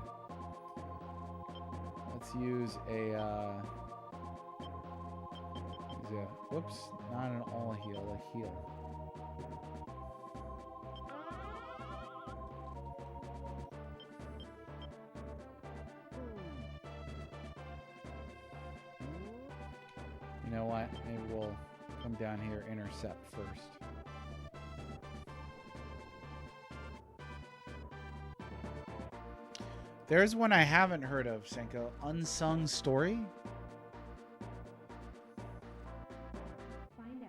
Let's use a, whoops, not an all heal, a heal. You know what? Maybe we'll come down here, intercept first. There's one I haven't heard of, Senko. Unsung Story? Find out.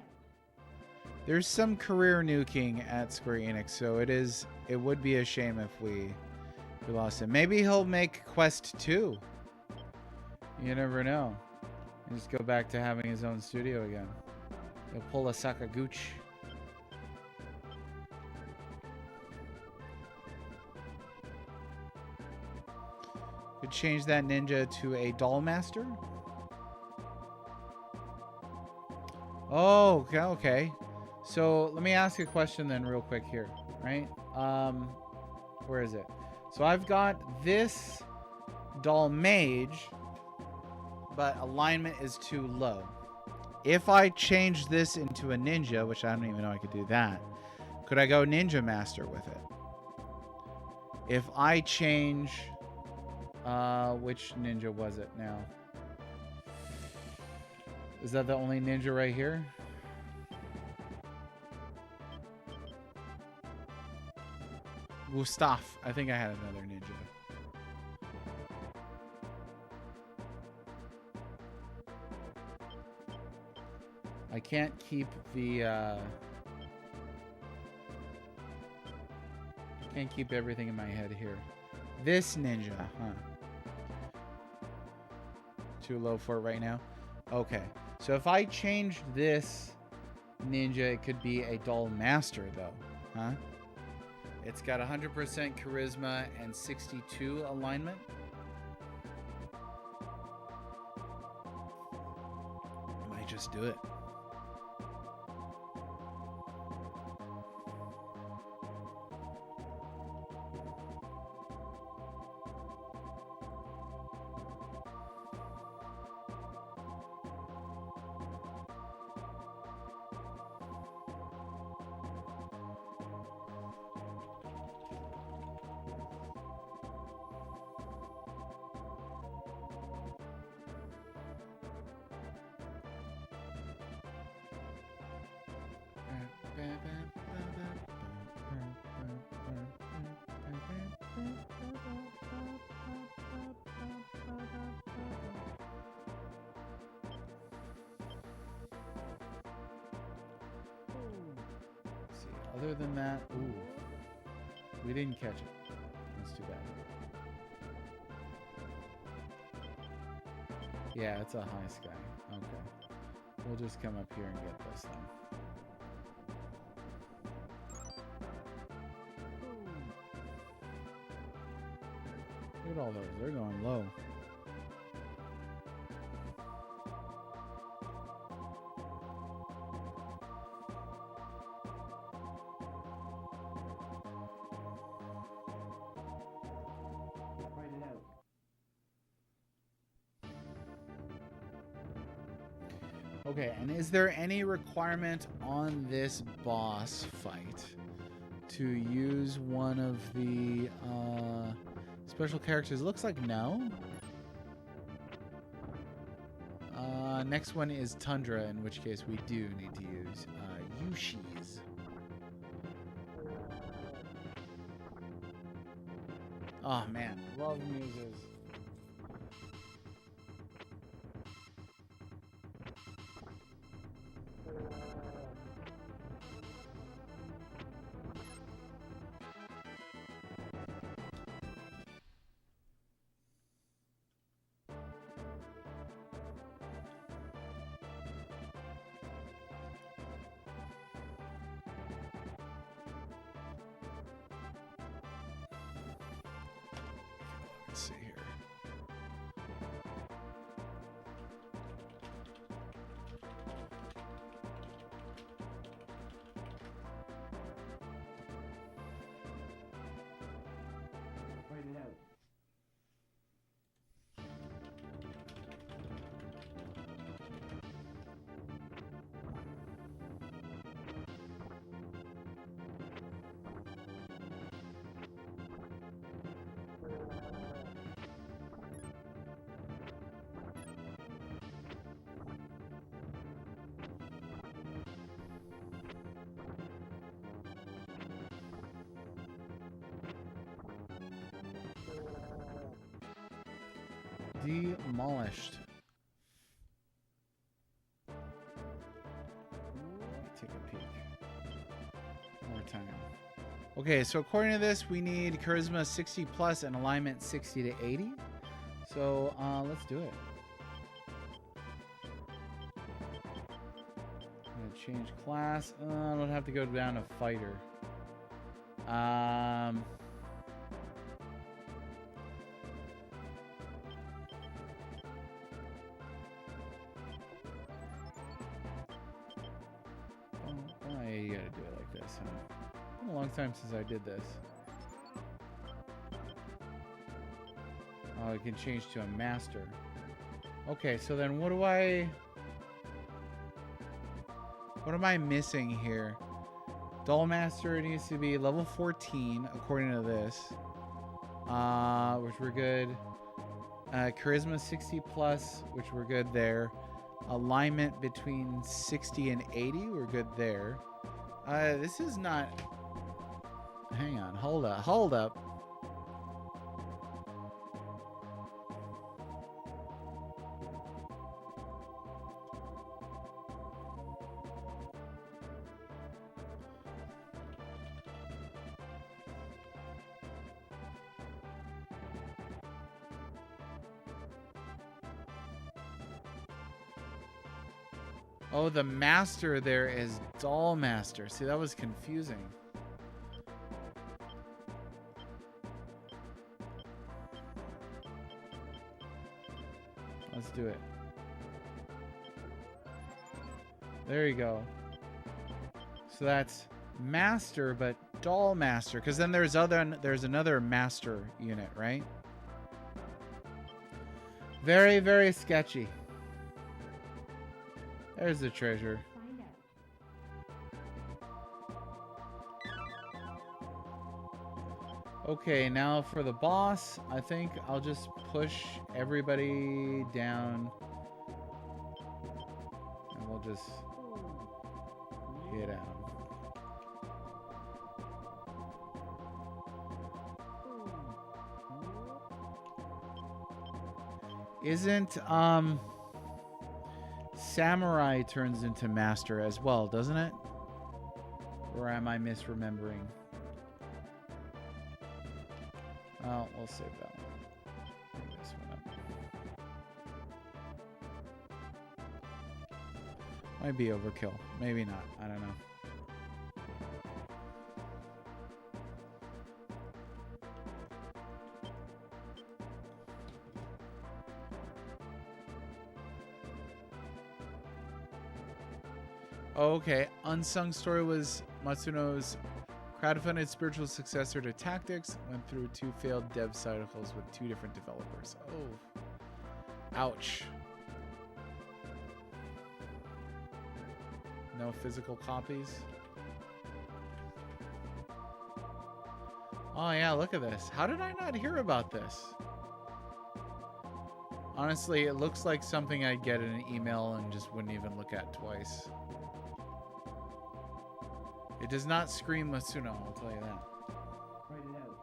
There's some career nuking at Square Enix, so it would be a shame if we lost him. Maybe he'll make Quest 2. You never know. And just go back to having his own studio again. He'll pull a Sakaguchi. Could change that ninja to a doll master. Oh, okay. So let me ask a question then real quick here, right? Where is it? So I've got this doll mage, but alignment is too low. If I change this into a ninja, which I don't even know I could do that, could I go ninja master with it? If I change, which ninja was it now? Is that the only ninja right here? Gustav. I think I had another ninja. I can't keep the can't keep everything in my head here. This ninja, huh? Too low for it right now? Okay. So if I changed this ninja, it could be a doll master though, huh? It's got 100% charisma and 62 alignment. I might just do it. Other than that, ooh, we didn't catch it. That's too bad. Yeah, it's a high sky. Okay. We'll just come up here and get this then. Look at all those. They're going low. Find it out. Okay, and is there any requirement on this boss fight to use one of the special characters? Looks like no. Next one is Tundra, in which case we do need to use Yushi's. Oh man, love muses. Demolished. Take a peek. More time. Okay, so according to this, we need charisma 60 plus and alignment 60 to 80. So let's do it. I'm gonna change class. I don't have to go down to fighter. Oh, yeah, you gotta do it like this, huh? It's been a long time since I did this. Oh, it can change to a master. Okay, so then what am I missing here? Doll Master needs to be level 14 according to this. Which we're good. Charisma 60 plus, which we're good there. Alignment between 60 and 80, we're good there. This is not... Hang on, hold up. Oh, the master there is Doll Master. See, that was confusing. Let's do it. There you go. So that's master, but Doll Master, because then there's another master unit, right? Very, very sketchy. There's the treasure. Find out. Okay, now for the boss, I think I'll just push everybody down. And we'll just hit out. Isn't, Samurai turns into master as well, doesn't it? Or am I misremembering? Oh, we'll save that one. Bring this one up. Might be overkill. Maybe not. I don't know. Oh, okay. Unsung Story was Matsuno's crowdfunded spiritual successor to Tactics. Went through 2 failed dev cycles with 2 different developers. Oh. Ouch. No physical copies. Oh yeah, look at this. How did I not hear about this? Honestly, it looks like something I'd get in an email and just wouldn't even look at twice. It does not scream Matsuno, I'll tell you that. Write it out.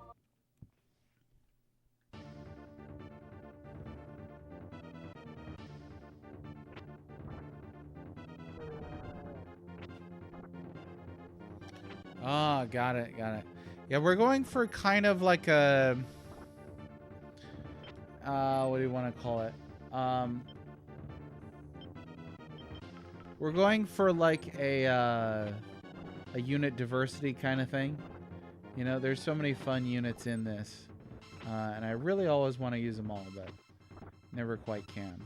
Ah, got it. Yeah, we're going for kind of like a... what do you want to call it? We're going for like a unit diversity kind of thing. You know, there's so many fun units in this. And I really always want to use them all, but never quite can.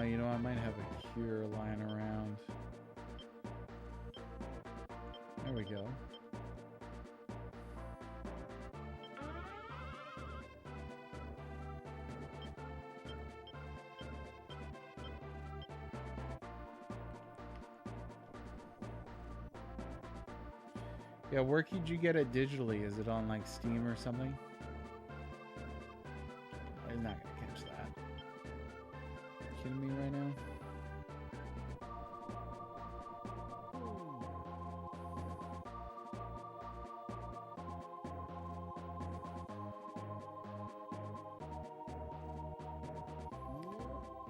You know, I might have a cure lying around. There we go. Yeah, where could you get it digitally? Is it on like Steam or something? kidding me right now?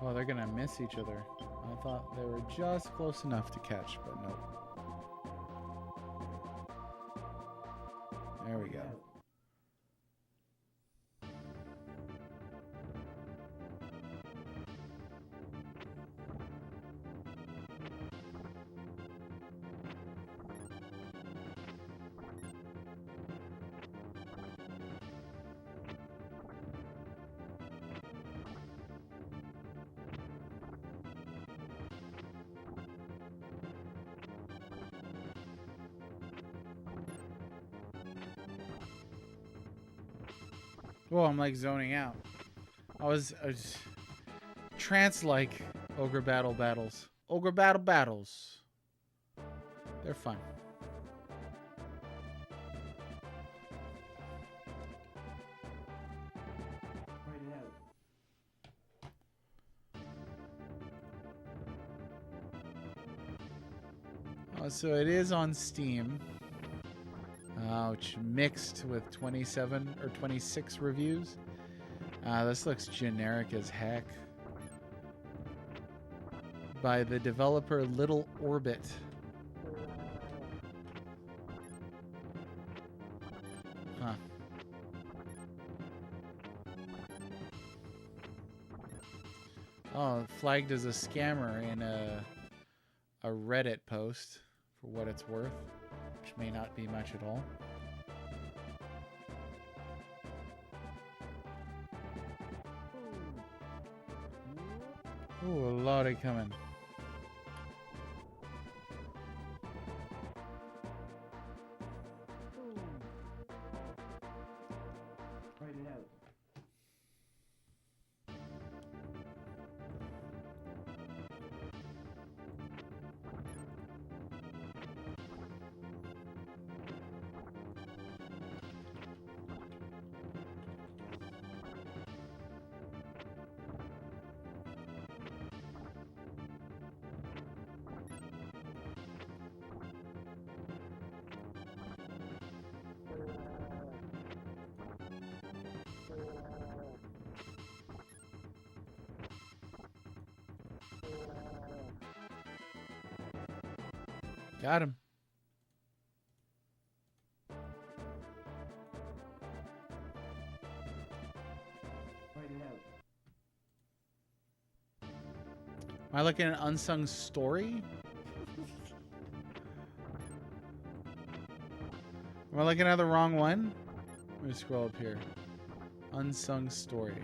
Oh, they're gonna miss each other. I thought they were just close enough to catch, but no. There we go. Whoa, I'm like zoning out. I was trance-like ogre battles. Ogre battles. They're fun. Find it out. So it is on Steam. Which mixed with 27 or 26 reviews. This looks generic as heck. By the developer Little Orbit. Huh. Oh, flagged as a scammer in a Reddit post, for what it's worth. Which may not be much at all. Ooh, a lot of coming. Find it out. Got him. Find it out. Am I looking at Unsung Story? Am I looking at the wrong one? Let me scroll up here. Unsung Story.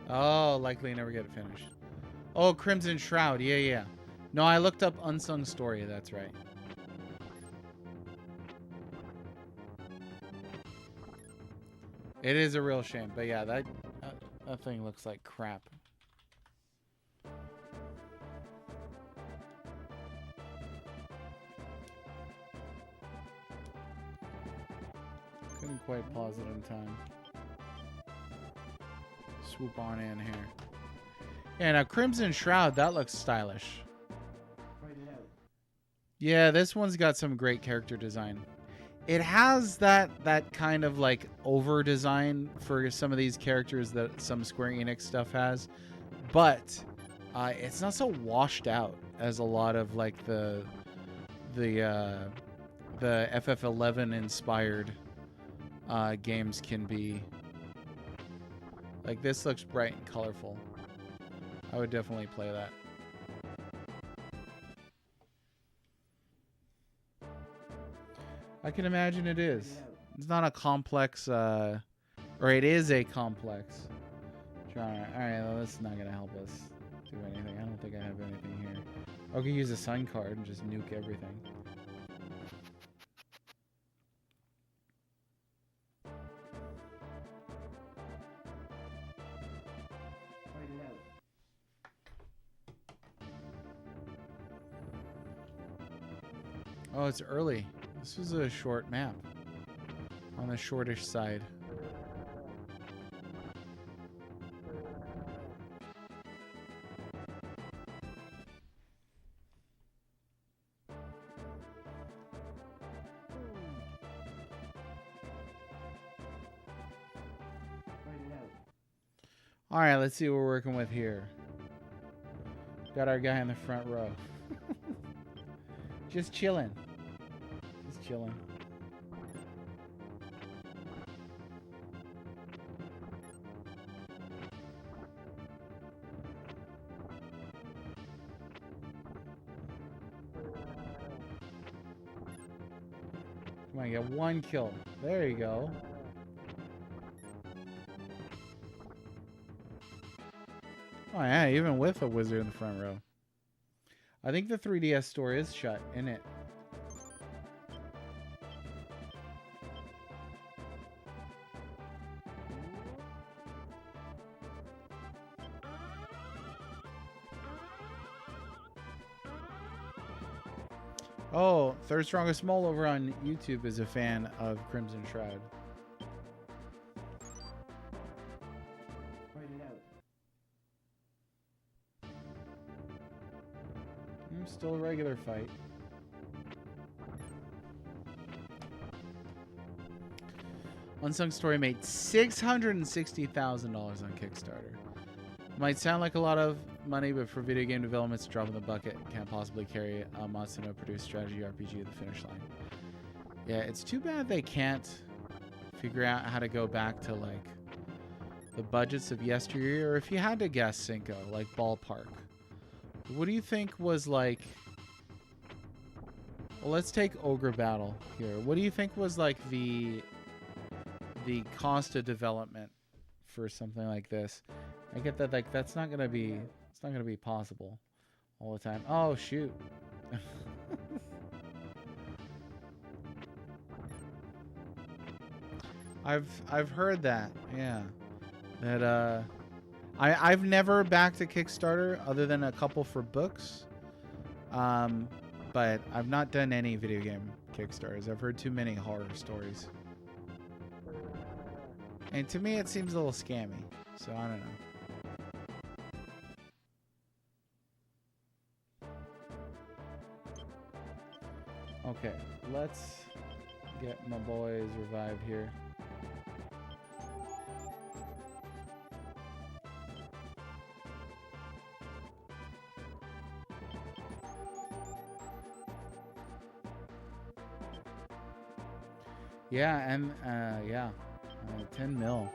Oh, likely never get it finished. Oh, Crimson Shroud. Yeah, yeah. No, I looked up Unsung Story. That's right. It is a real shame. But yeah, that thing looks like crap. Couldn't quite pause it in time. Swoop on in here. Yeah, now Crimson Shroud, that looks stylish. Find it out. Yeah, this one's got some great character design. It has that kind of like over design for some of these characters that some Square Enix stuff has, but it's not so washed out as a lot of like the FF11 inspired games can be. Like this looks bright and colorful. I would definitely play that. I can imagine it is. It's not a complex, or it is a complex. Alright, well, this is not going to help us do anything. I don't think I have anything here. I could use a sun card and just nuke everything. Find it out. Oh, it's early. This was a short map. On the shortish side. All right, let's see what we're working with here. Got our guy in the front row. Just chilling. Just chilling. Come on, get one kill. There you go. Oh yeah, even with a wizard in the front row. I think the 3DS store is shut, isn't it? Oh, Third Strongest Mole over on YouTube is a fan of Crimson Shroud. Fight it out. Still a regular fight. Unsung Story made $660,000 on Kickstarter. Might sound like a lot of money, but for video game development, it's a drop in the bucket. Can't possibly carry a Matsuno-produced strategy RPG to the finish line. Yeah, it's too bad they can't figure out how to go back to, like, the budgets of yesteryear. Or if you had to guess, Cinco, like, ballpark. What do you think was, like... Well, let's take Ogre Battle here. What do you think was, like, the cost of development for something like this? I get that, like, that's not gonna be, it's not gonna be possible all the time. Oh shoot. I've heard that, yeah. That I've never backed a Kickstarter other than a couple for books. But I've not done any video game Kickstarters. I've heard too many horror stories. And to me it seems a little scammy. So I don't know. Okay, let's get my boys revived here. Yeah, and 10 mil.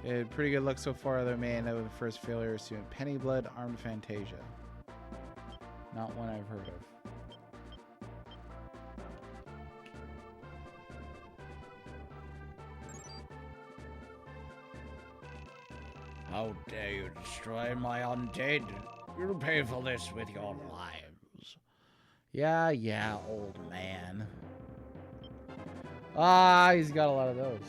It had pretty good luck so far. They may end up with the first failure soon. Pennyblood Armed Fantasia. Not one I've heard of. How dare you destroy my undead? You'll pay for this with your lives. Yeah, old man. Ah, he's got a lot of those.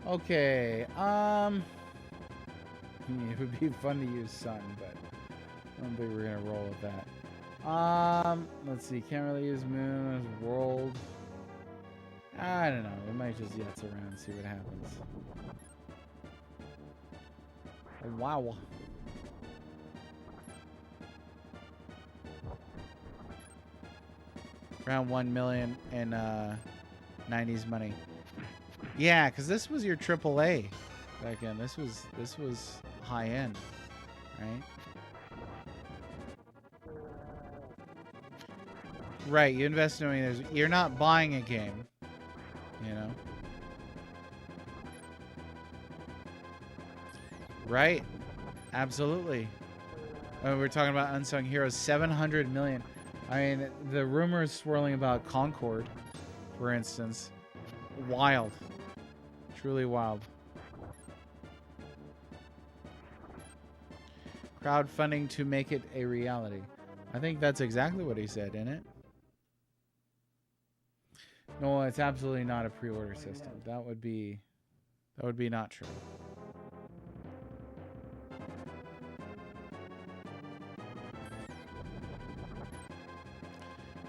Okay, it would be fun to use sun, but I don't think we're gonna roll with that. Let's see, can't really use moon as world. I don't know, we might just yetz around and see what happens. Oh, wow. Around 1 million in 90s money. Yeah, because this was your AAA back then. This was high end, right? Right, you invest knowing you're not buying a game, you know? Right, absolutely. We're talking about Unsung Heroes, 700 million. I mean, the rumors swirling about Concord, for instance, wild. Truly wild. Crowdfunding to make it a reality. I think that's exactly what he said, isn't it? No, it's absolutely not a pre-order system. That would be not true.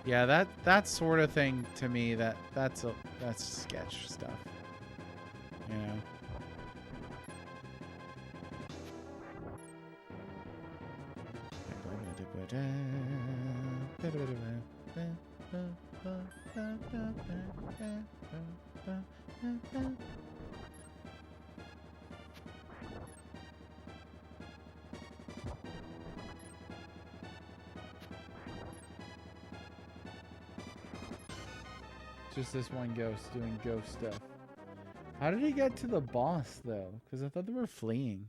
Yeah, that sort of thing to me, that's sketch stuff. You know. Just this one ghost doing ghost stuff. How did he get to the boss though? Because I thought they were fleeing.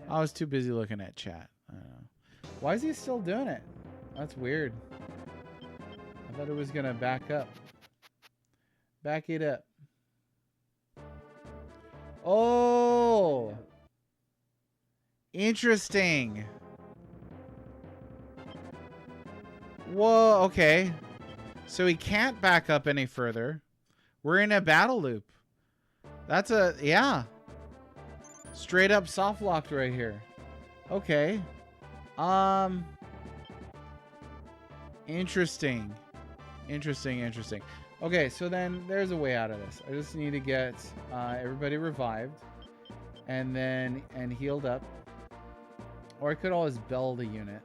I was too busy looking at chat. I don't know. Why is he still doing it? That's weird. I thought it was gonna back up. Back it up. Oh! Interesting. Whoa, okay. So he can't back up any further. We're in a battle loop. That's a, yeah. Straight up soft locked right here. Okay. Interesting. Interesting. Okay, so then there's a way out of this. I just need to get everybody revived and then healed up. Or I could always build a unit.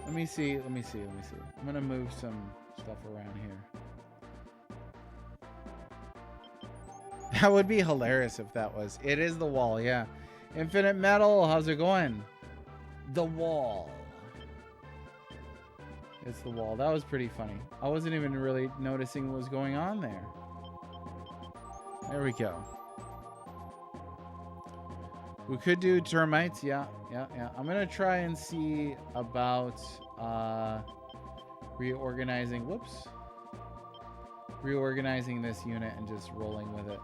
Let me see. I'm gonna move some stuff around here. That would be hilarious if that was. It is the wall, yeah. Infinite Metal, how's it going? The wall. It's the wall. That was pretty funny. I wasn't even really noticing what was going on there. There we go. We could do termites, yeah. I'm gonna try and see about reorganizing this unit and just rolling with it.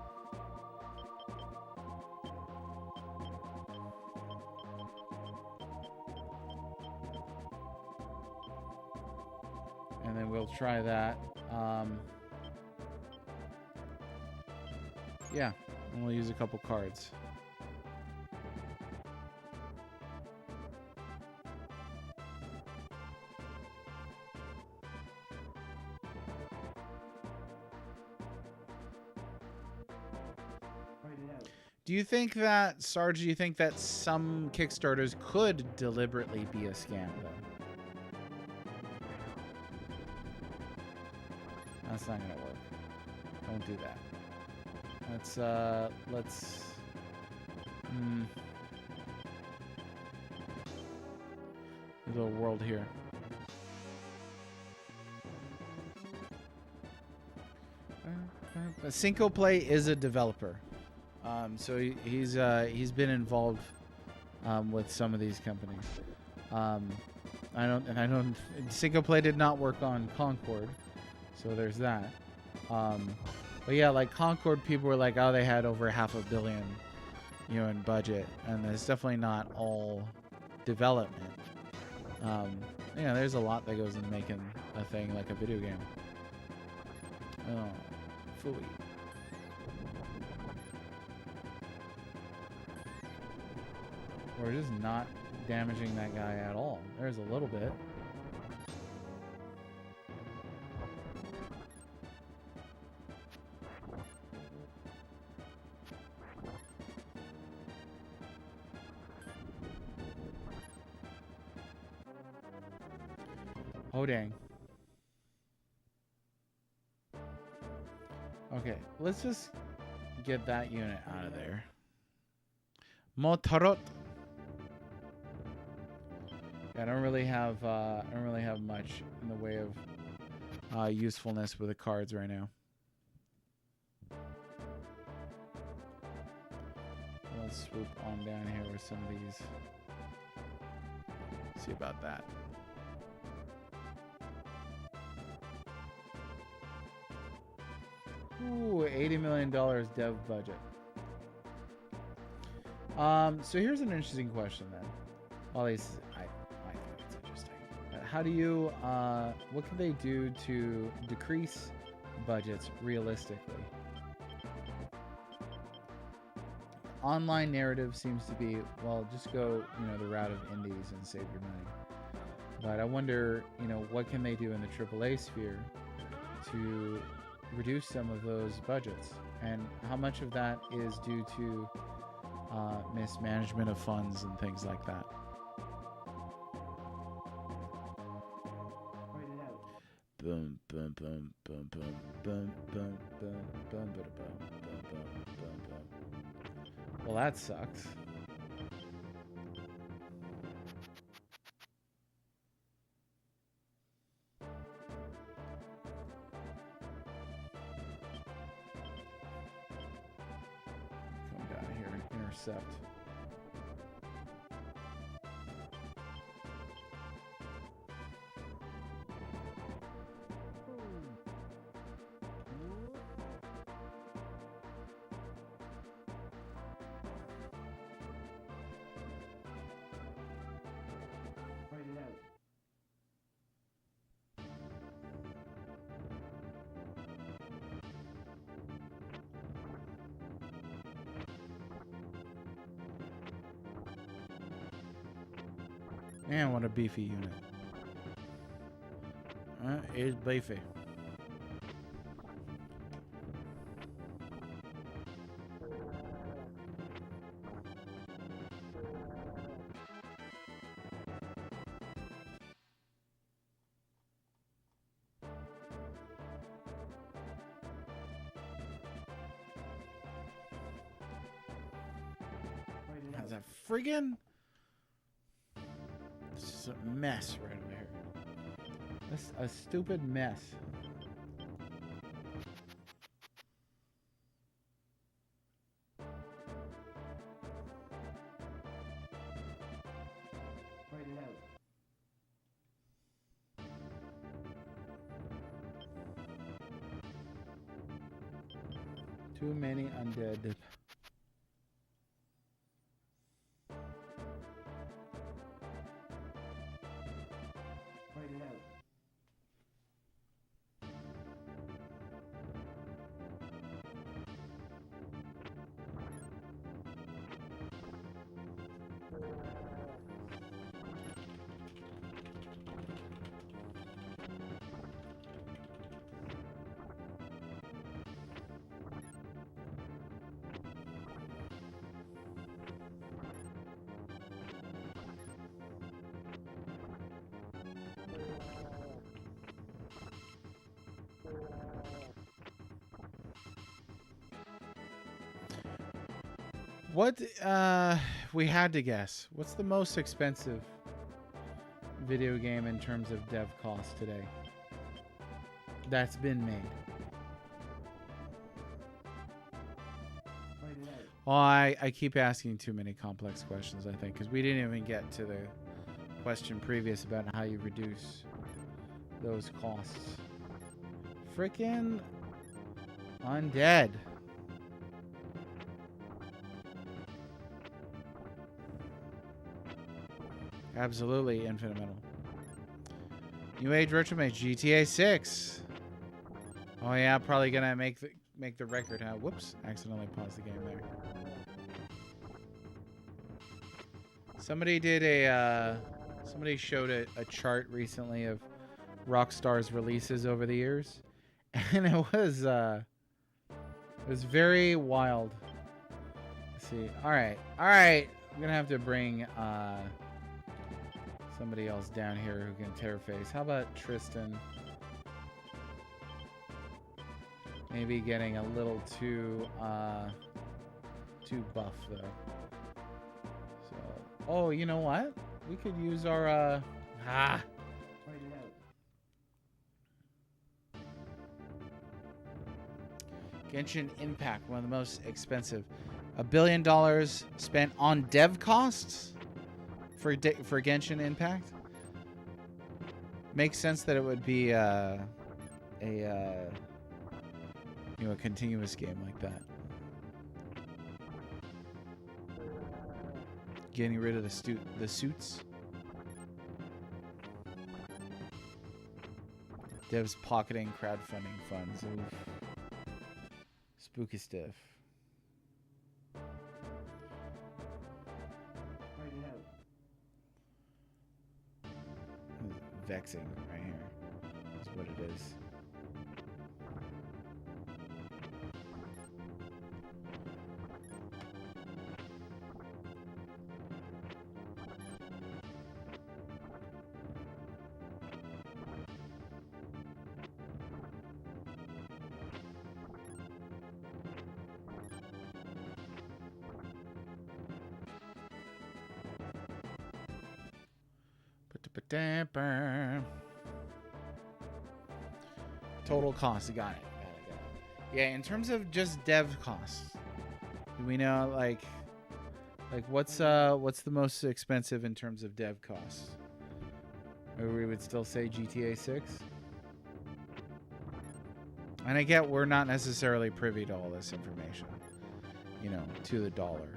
And then we'll try that. Yeah, and we'll use a couple cards. Do you think that, Sarge, do you think that some Kickstarters could deliberately be a scam, though? That's not gonna work. Don't do that. Let's a little world here. Cinco Play is a developer. So he's been involved with some of these companies. Cinco Play did not work on Concord, so there's that. But yeah, like Concord, people were like, oh, they had over $500 million, in budget, and it's definitely not all development. There's a lot that goes into making a thing like a video game. Oh, fully. We're just not damaging that guy at all. There's a little bit. Oh, dang. Okay, let's just get that unit out of there. Motarot. I don't really have much in the way of usefulness with the cards right now. Let's swoop on down here with some of these. See about that. Ooh, $80 million dev budget. So here's an interesting question then. Well, at least I think it's interesting. How do you, what can they do to decrease budgets realistically? Online narrative seems to be, well, just go, the route of indies and save your money. But I wonder, what can they do in the AAA sphere to reduce some of those budgets? And how much of that is due to mismanagement of funds and things like that. Right it out. Boom, boom, boom, boom, boom, boom, boom, boom, boom, boom, boom, boom, boom, boom. Well, that sucks. Come down here and intercept. Right it out. Man, what a beefy unit. It's beefy. Right it How's out. that friggin'? This is a mess right over here. That's a stupid mess. Right it out. Too many undead. Right it out. What, we had to guess. What's the most expensive video game in terms of dev cost today that's been made? Right it out. Well, I keep asking too many complex questions, I think, because we didn't even get to the question previous about how you reduce those costs. Frickin' undead. Absolutely infinite metal. New Age Retromate GTA 6. Oh yeah, probably gonna make the record. Huh? Whoops, accidentally paused the game there. Somebody did somebody showed a chart recently of Rockstar's releases over the years, and it was very wild. Let's see. All right. I'm gonna have to bring somebody else down here who can interface. How about Tristan? Maybe getting a little too buff though. So, oh, you know what? We could use our Right it out. Genshin Impact, one of the most expensive. $1 billion spent on dev costs for Genshin Impact. Makes sense that it would be a continuous game like that. Getting rid of the suits. Devs pocketing crowdfunding funds. Oof. Spooky stuff. Right it out. Vexing right here. That's what it is. Total cost. Got it. Yeah, in terms of just dev costs, do we know like what's the most expensive in terms of dev costs? Or we would still say GTA 6. And I get we're not necessarily privy to all this information, you know, to the dollar.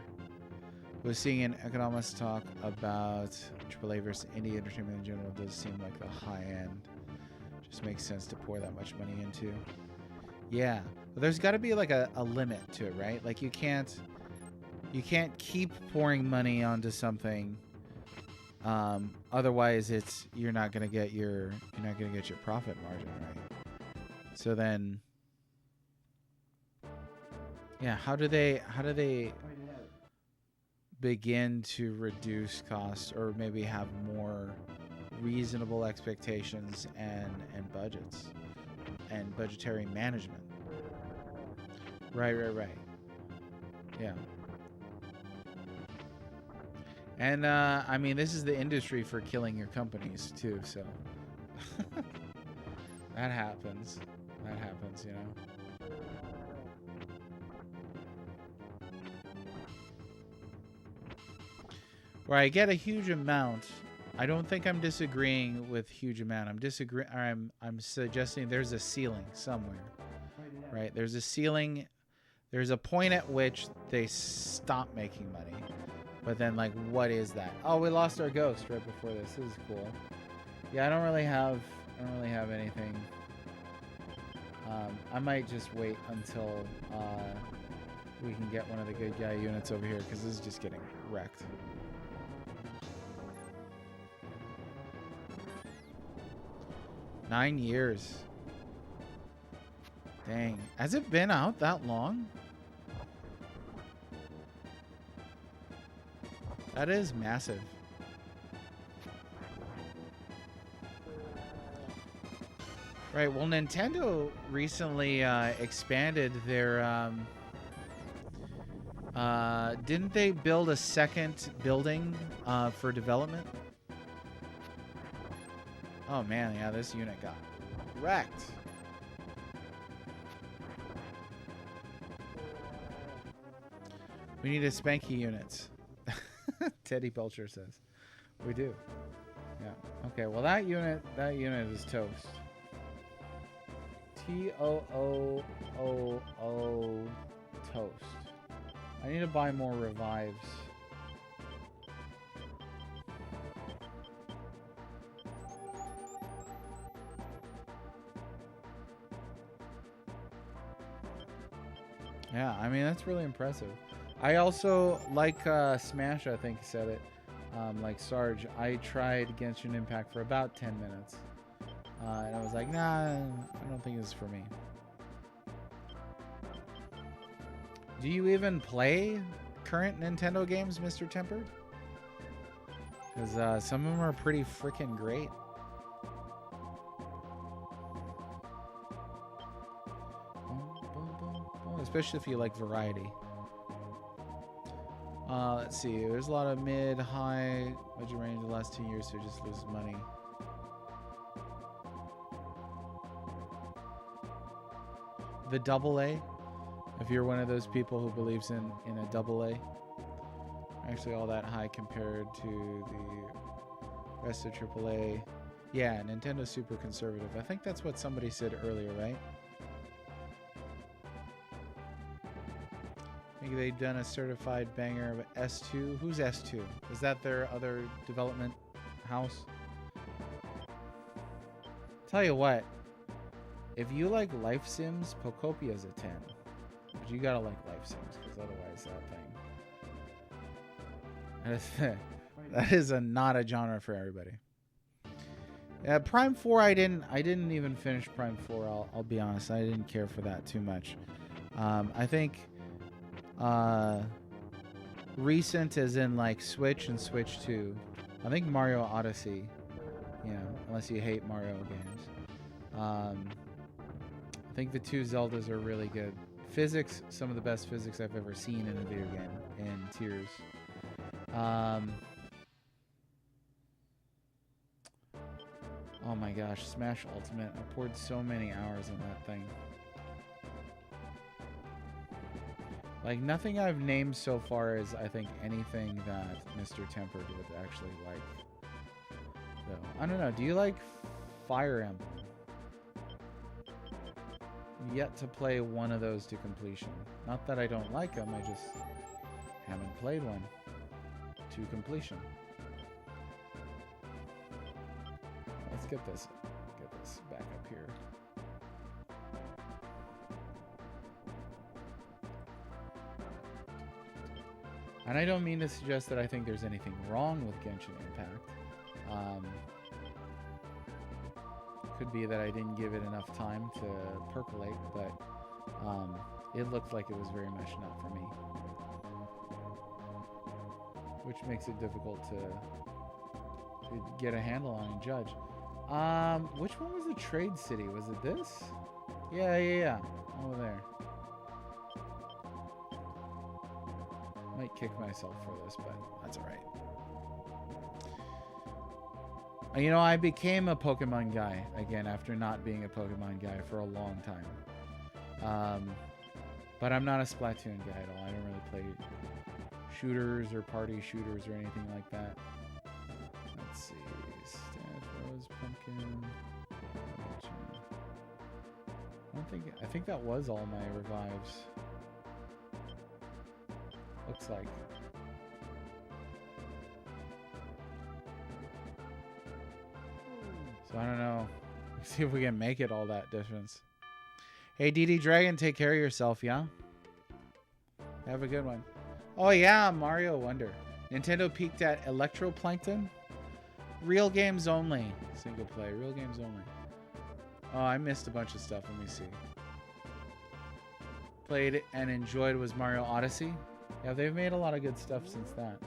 Was seeing an economist talk about AAA versus indie entertainment in general. Does seem like the high end just makes sense to pour that much money into. Yeah, but there's got to be like a limit to it, right? Like you can't keep pouring money onto something. Otherwise, you're not gonna get your profit margin, right? So then, yeah, how do they begin to reduce costs or maybe have more reasonable expectations and budgets and budgetary management? Right. Yeah. And I mean, this is the industry for killing your companies too, so that happens, you know. Where I get a huge amount, I don't think I'm disagreeing with huge amount. I'm suggesting there's a ceiling somewhere, right? There's a ceiling. There's a point at which they stop making money. But then, like, what is that? Oh, we lost our ghost right before this. This is cool. Yeah, I don't really have anything. I might just wait until we can get one of the good guy units over here, because this is just getting wrecked. Nine years. Dang. Has it been out that long? That is massive. Right, well, Nintendo recently expanded their... didn't they build a second building for development? Oh, man, yeah, this unit got wrecked. We need a Spanky units. Teddy Belcher says. We do. Yeah. Okay, well that unit is toast. TOOOO toast. I need to buy more revives. Yeah, I mean that's really impressive. I also like Smash, I think said it, like Sarge. I tried Genshin Impact for about 10 minutes, and I was like, nah, I don't think this is for me. Do you even play current Nintendo games, Mr. Tempered? Because some of them are pretty freaking great. Especially if you like variety. Let's see. There's a lot of mid, high budget range the last 2 years, so just loses money. The AA. If you're one of those people who believes in a AA, actually all that high compared to the rest of AAA. Yeah, Nintendo's super conservative. I think that's what somebody said earlier, right? I think they've done a certified banger of S2. Who's S2? Is that their other development house? Tell you what, if you like Life Sims, Pocopia's a 10. But you gotta like Life Sims, because otherwise that thing... that is not a genre for everybody. Prime 4, I didn't even finish Prime 4, I'll be honest. I didn't care for that too much. I think... recent as in like Switch and Switch 2. I think Mario Odyssey, you know, unless you hate Mario games. I think the 2 Zeldas are really good. Physics, some of the best physics I've ever seen in a video game, in Tears. Oh my gosh, Smash Ultimate. I poured so many hours in that thing. Like, nothing I've named so far is, I think, anything that Mr. Tempered would actually like. So, I don't know. Do you like Fire Emblem? Yet to play one of those to completion. Not that I don't like them, I just haven't played one to completion. Let's get this back up here. And I don't mean to suggest that I think there's anything wrong with Genshin Impact. Could be that I didn't give it enough time to percolate, but it looked like it was very much not for me. Which makes it difficult to get a handle on and judge. Which one was the trade city? Was it this? Yeah. Over there. Might kick myself for this, but that's alright. You know, I became a Pokemon guy again after not being a Pokemon guy for a long time. But I'm not a Splatoon guy at all. I don't really play shooters or party shooters or anything like that. Let's see. Staff, Rose, Pumpkin. I think that was all my revives. Looks like. So I don't know. Let's see if we can make it all that distance. Hey, DD Dragon, take care of yourself, yeah? Have a good one. Oh yeah, Mario Wonder. Nintendo peaked at Electroplankton. Real games only. Single play. Real games only. Oh, I missed a bunch of stuff. Let me see. Played and enjoyed was Mario Odyssey. Yeah, they've made a lot of good stuff since that.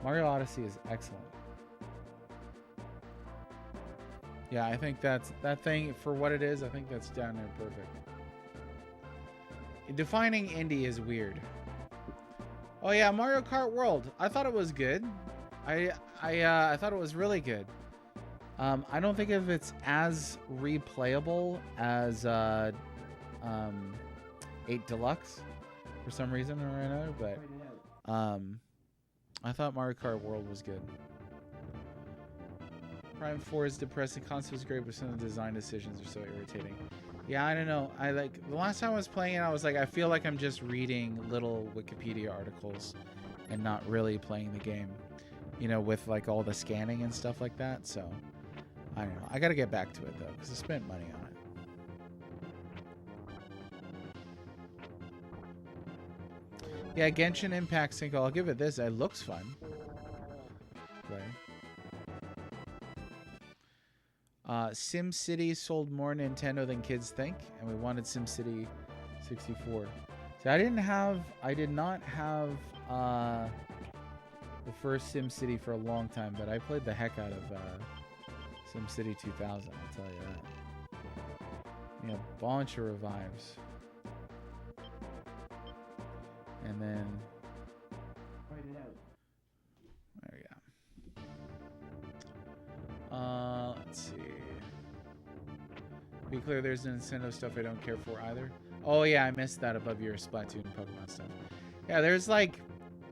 Mario Odyssey is excellent. Yeah, I think that thing, for what it is, I think that's down there perfect. Defining indie is weird. Oh yeah, Mario Kart World. I thought it was good. I thought it was really good. I don't think if it's as replayable as 8 Deluxe for some reason or another, but I thought Mario Kart World was good. Prime 4 is depressing. Console is great, but some of the design decisions are so irritating. Yeah, I don't know. I like the last time I was playing it, I was like, I feel like I'm just reading little Wikipedia articles and not really playing the game. You know, with like all the scanning and stuff like that. So I don't know. I got to get back to it though, because I spent money on it. Yeah, Genshin Impact Sync. I'll give it this. It looks fun. Play. SimCity sold more Nintendo than kids think, and we wanted SimCity 64. So I did not have the first SimCity for a long time, but I played the heck out of SimCity 2000. I'll tell you that. Yeah, a bunch of revives, and then there we go. Let's see. Be clear, there's Nintendo stuff I don't care for either. Oh yeah, I missed that above your Splatoon Pokemon stuff. Yeah, there's like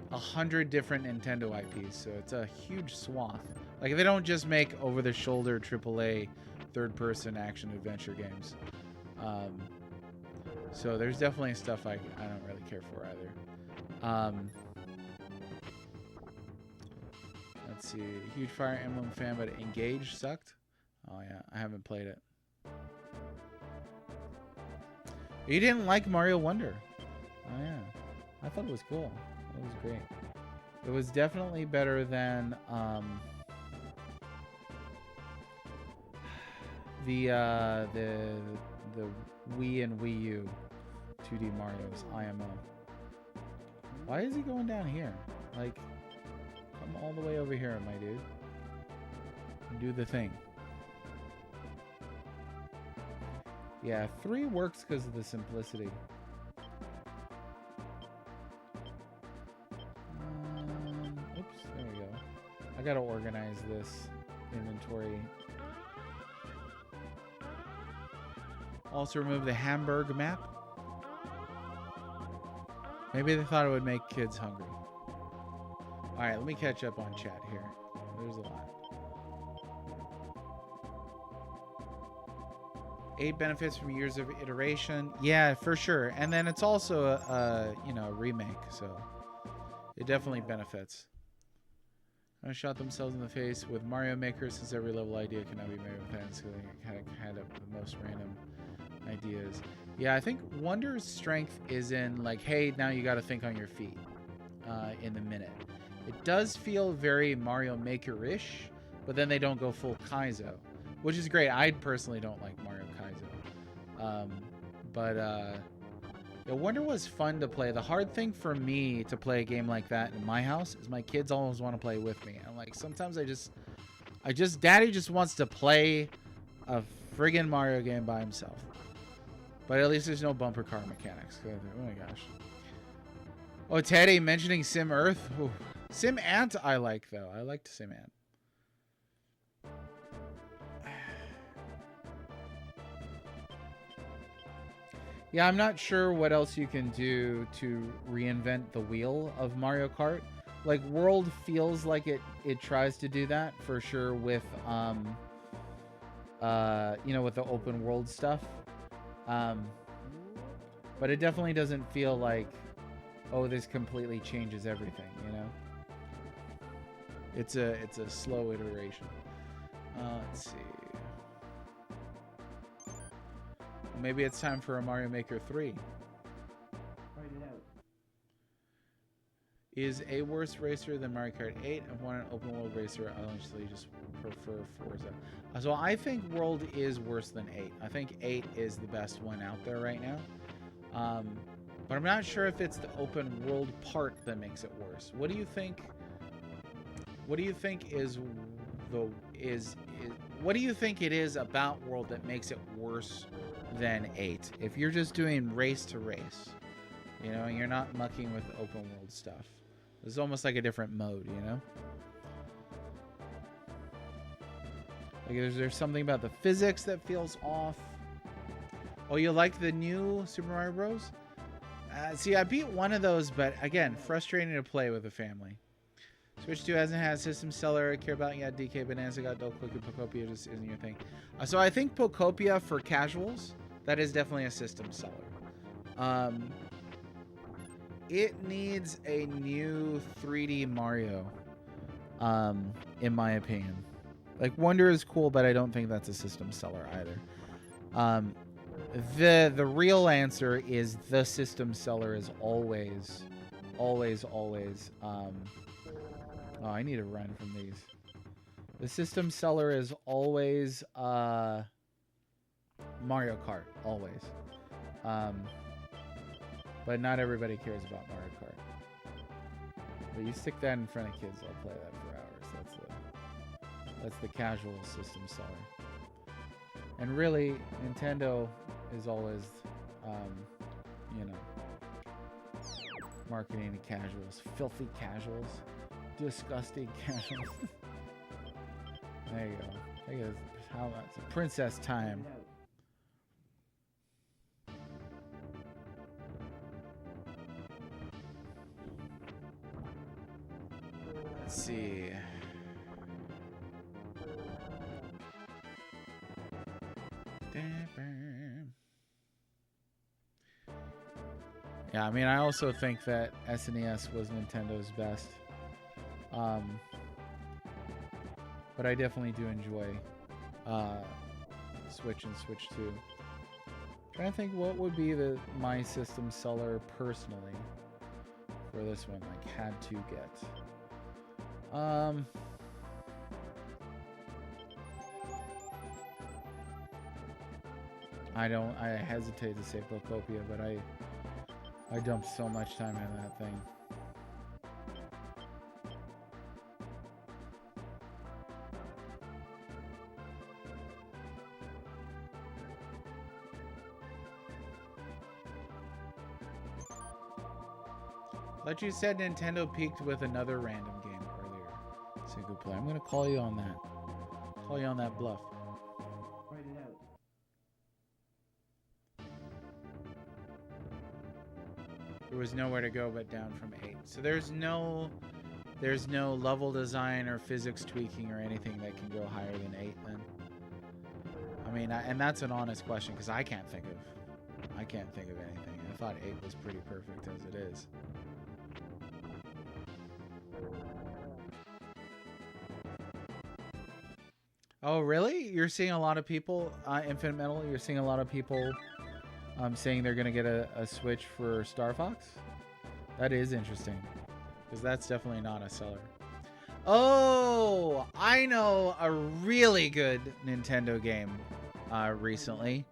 100 different Nintendo IPs, so it's a huge swath. Like, they don't just make over-the-shoulder AAA third-person action-adventure games. So there's definitely stuff I don't really care for either. Let's see. Huge Fire Emblem fan, but Engage sucked. Oh yeah, I haven't played it. You didn't like Mario Wonder. Oh yeah, I thought it was cool. It was great. It was definitely better than the Wii and Wii U 2D Mario's IMO. Why is he going down here? Like, come all the way over here, my dude. Do the thing. Yeah, 3 works because of the simplicity. Oops, there we go. I gotta organize this inventory Also remove the Hamburg map. Maybe they thought it would make kids hungry. All right, let me catch up on chat here. There's a lot. 8 benefits from years of iteration. Yeah, for sure. And then it's also a remake, so it definitely benefits. I shot themselves in the face with Mario Maker since every level idea can now be made with hands, so they kind of the most random ideas. Yeah, I think Wonder's strength is in like, hey, now you got to think on your feet in the minute. It does feel very Mario Maker-ish, but then they don't go full Kaizo, which is great. I personally don't like Mario Kaizo. Yeah, Wonder was fun to play. The hard thing for me to play a game like that in my house is my kids always want to play with me. I'm like, sometimes Daddy just wants to play a friggin' Mario game by himself. But at least there's no bumper car mechanics. Oh my gosh. Oh, Teddy mentioning Sim Earth. Ooh. Sim Ant I like, though. I liked Sim Ant. Yeah, I'm not sure what else you can do to reinvent the wheel of Mario Kart. Like, World feels like it tries to do that for sure with, with the open world stuff. But it definitely doesn't feel like, oh, this completely changes everything, you know? It's a slow iteration. Let's see. Maybe it's time for a Mario Maker 3. Find it out. Is a worse racer than Mario Kart 8? I want an open world racer. I honestly just prefer Forza. So I think World is worse than 8. I think 8 is the best one out there right now. But I'm not sure if it's the open world part that makes it worse. What do you think? What do you think what do you think it is about World that makes it worse than 8? If you're just doing race to race, you know, and you're not mucking with open world stuff. It's almost like a different mode, you know? Like, is there something about the physics that feels off? Oh, you like the new Super Mario Bros? See, I beat one of those, but again, frustrating to play with a family. Switch 2 hasn't had system seller. I care about yet. DK Bonanza got Dull Click and Pocopia just isn't your thing. So I think Pocopia for casuals, that is definitely a system seller. It needs a new 3D Mario, in my opinion. Like, Wonder is cool, but I don't think that's a system seller either. The real answer is the system seller is always. Oh, I need to run from these. The system seller is always Mario Kart, always. But not everybody cares about Mario Kart. But you stick that in front of kids, they'll play that for hours. That's the casual system seller. And really, Nintendo is always, marketing to casuals. Filthy casuals. Disgusting casuals. There you go. I guess how that's princess time. Let's see. Yeah, I mean, I also think that SNES was Nintendo's best. But I definitely do enjoy Switch and Switch 2. Trying to think what would be my system seller personally for this one, like had to get. I hesitate to say Bocopia, but I dumped so much time into that thing. But you said Nintendo peaked with another random game earlier. So good play. I'm gonna call you on that. Call you on that bluff. Find it out. There was nowhere to go but down from 8. So there's no level design or physics tweaking or anything that can go higher than 8 then. I mean, and that's an honest question because I can't think of anything. I thought 8 was pretty perfect as it is. Oh, really? You're seeing a lot of people, Infinite Metal, you're seeing a lot of people saying they're going to get a Switch for Star Fox? That is interesting. Because that's definitely not a seller. Oh, I know a really good Nintendo game recently.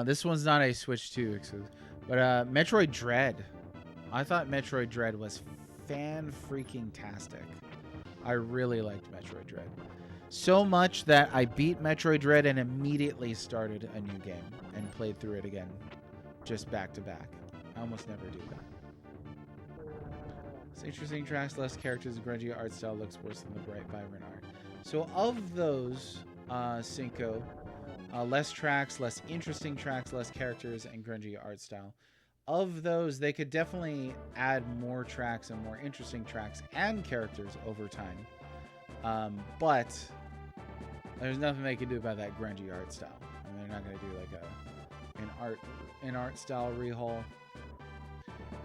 This one's not a Switch 2 exclusive. But Metroid Dread. I thought Metroid Dread was fan-freaking-tastic. I really liked Metroid Dread. So much that I beat Metroid Dread and immediately started a new game and played through it again. Just back to back. I almost never do that. It's interesting tracks, less characters, grungy art style looks worse than the bright, vibrant art. So of those, Cinco, less tracks, less interesting tracks, less characters, and grungy art style. Of those, they could definitely add more tracks and more interesting tracks and characters over time. But there's nothing they can do about that grungy art style. I mean, they're not going to do like an art style rehaul.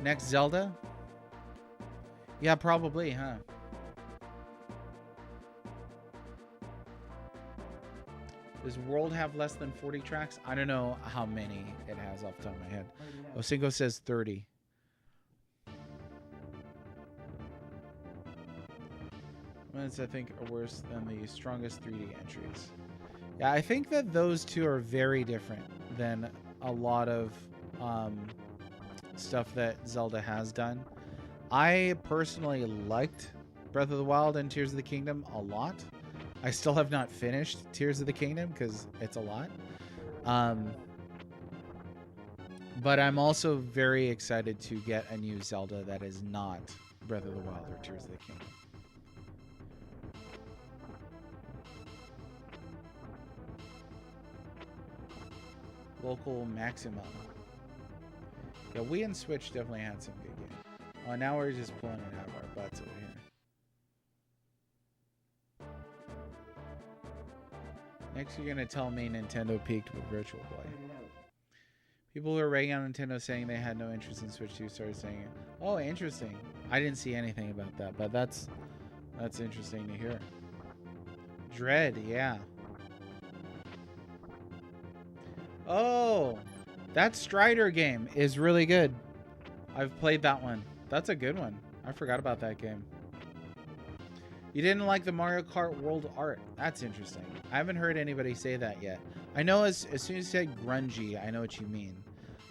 Next Zelda? Yeah, probably, huh? Does World have less than 40 tracks? I don't know how many it has off the top of my head. Osingo says 30. Ones I think are worse than the strongest 3D entries. Yeah, I think that those two are very different than a lot of stuff that Zelda has done. I personally liked Breath of the Wild and Tears of the Kingdom a lot. I still have not finished Tears of the Kingdom because it's a lot. But I'm also very excited to get a new Zelda that is not Breath of the Wild or Tears of the Kingdom. Local maximum. Yeah, Wii and Switch definitely had some good games. Oh, now we're just pulling it out of our butts over here. Next, you're gonna tell me Nintendo peaked with Virtual Boy. People who are ragging on Nintendo saying they had no interest in Switch 2 started saying it. Oh, interesting. I didn't see anything about that, but that's interesting to hear. Dread, yeah. Oh, that Strider game is really good. I've played that one. That's a good one. I forgot about that game. You didn't like the Mario Kart World art. That's interesting. I haven't heard anybody say that yet. I know as soon as you said grungy, I know what you mean.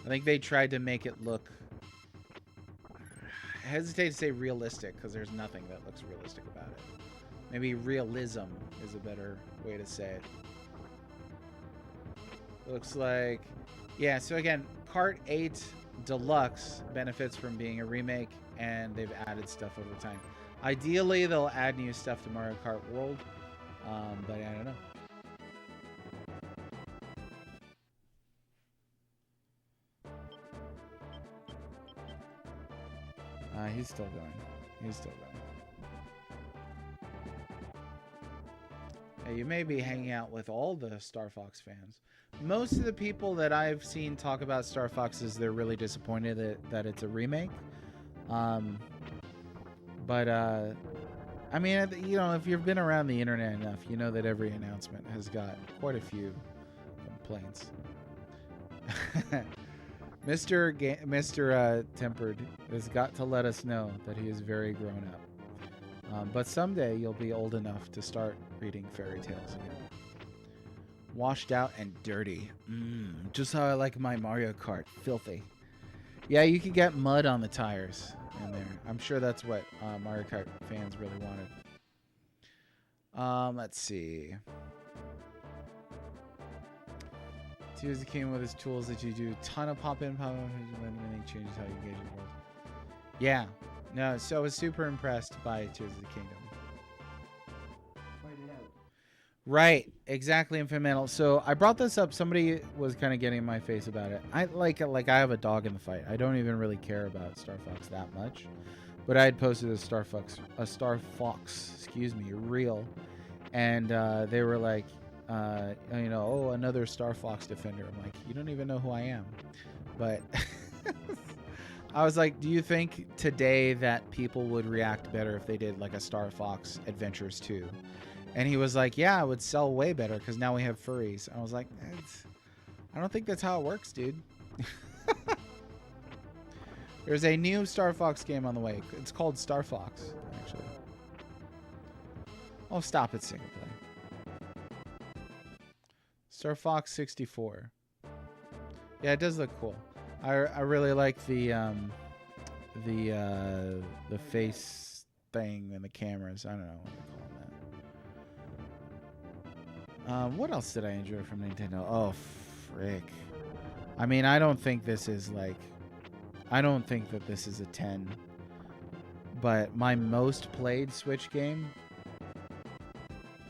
I think they tried to make it look... I hesitate to say realistic because there's nothing that looks realistic about it. Maybe realism is a better way to say it. Looks like... Yeah, so again, Kart 8 Deluxe benefits from being a remake, and they've added stuff over time. Ideally, they'll add new stuff to Mario Kart World, but I don't know. He's still going. He's still going. Hey, you may be hanging out with all the Star Fox fans. Most of the people that I've seen talk about Star Fox is they're really disappointed that it's a remake. I mean, you know, if you've been around the internet enough, you know that every announcement has got quite a few complaints. Mr. Tempered has got to let us know that he is very grown up. But someday you'll be old enough to start reading fairy tales again. Washed out and dirty. Just how I like my Mario Kart. Filthy. Yeah, you could get mud on the tires in there. I'm sure that's what Mario Kart fans really wanted. Let's see. Tears of the Kingdom with his tools that you do a ton of pop-in, pop-out, when it changes how you engage in the world. Yeah. No, so I was super impressed by Tears of the Kingdom. Right, exactly, Infantile. So I brought this up. Somebody was kind of getting in my face about it. I like I have a dog in the fight. I don't even really care about Star Fox that much, but I had posted a Star Fox, excuse me, reel, and they were like, you know, oh, another Star Fox defender. I'm like, you don't even know who I am, but. I was like, do you think today that people would react better if they did like a Star Fox Adventures 2? And he was like, yeah, it would sell way better because now we have furries. I was like, I don't think that's how it works, dude. There's a new Star Fox game on the way. It's called Star Fox, actually. Oh, stop it, single play. Star Fox 64. Yeah, it does look cool. I really like the face thing and the cameras. I don't know what they call that. What else did I enjoy from Nintendo? Oh, frick. I mean, I don't think this is like... I don't think that this is a 10. But my most played Switch game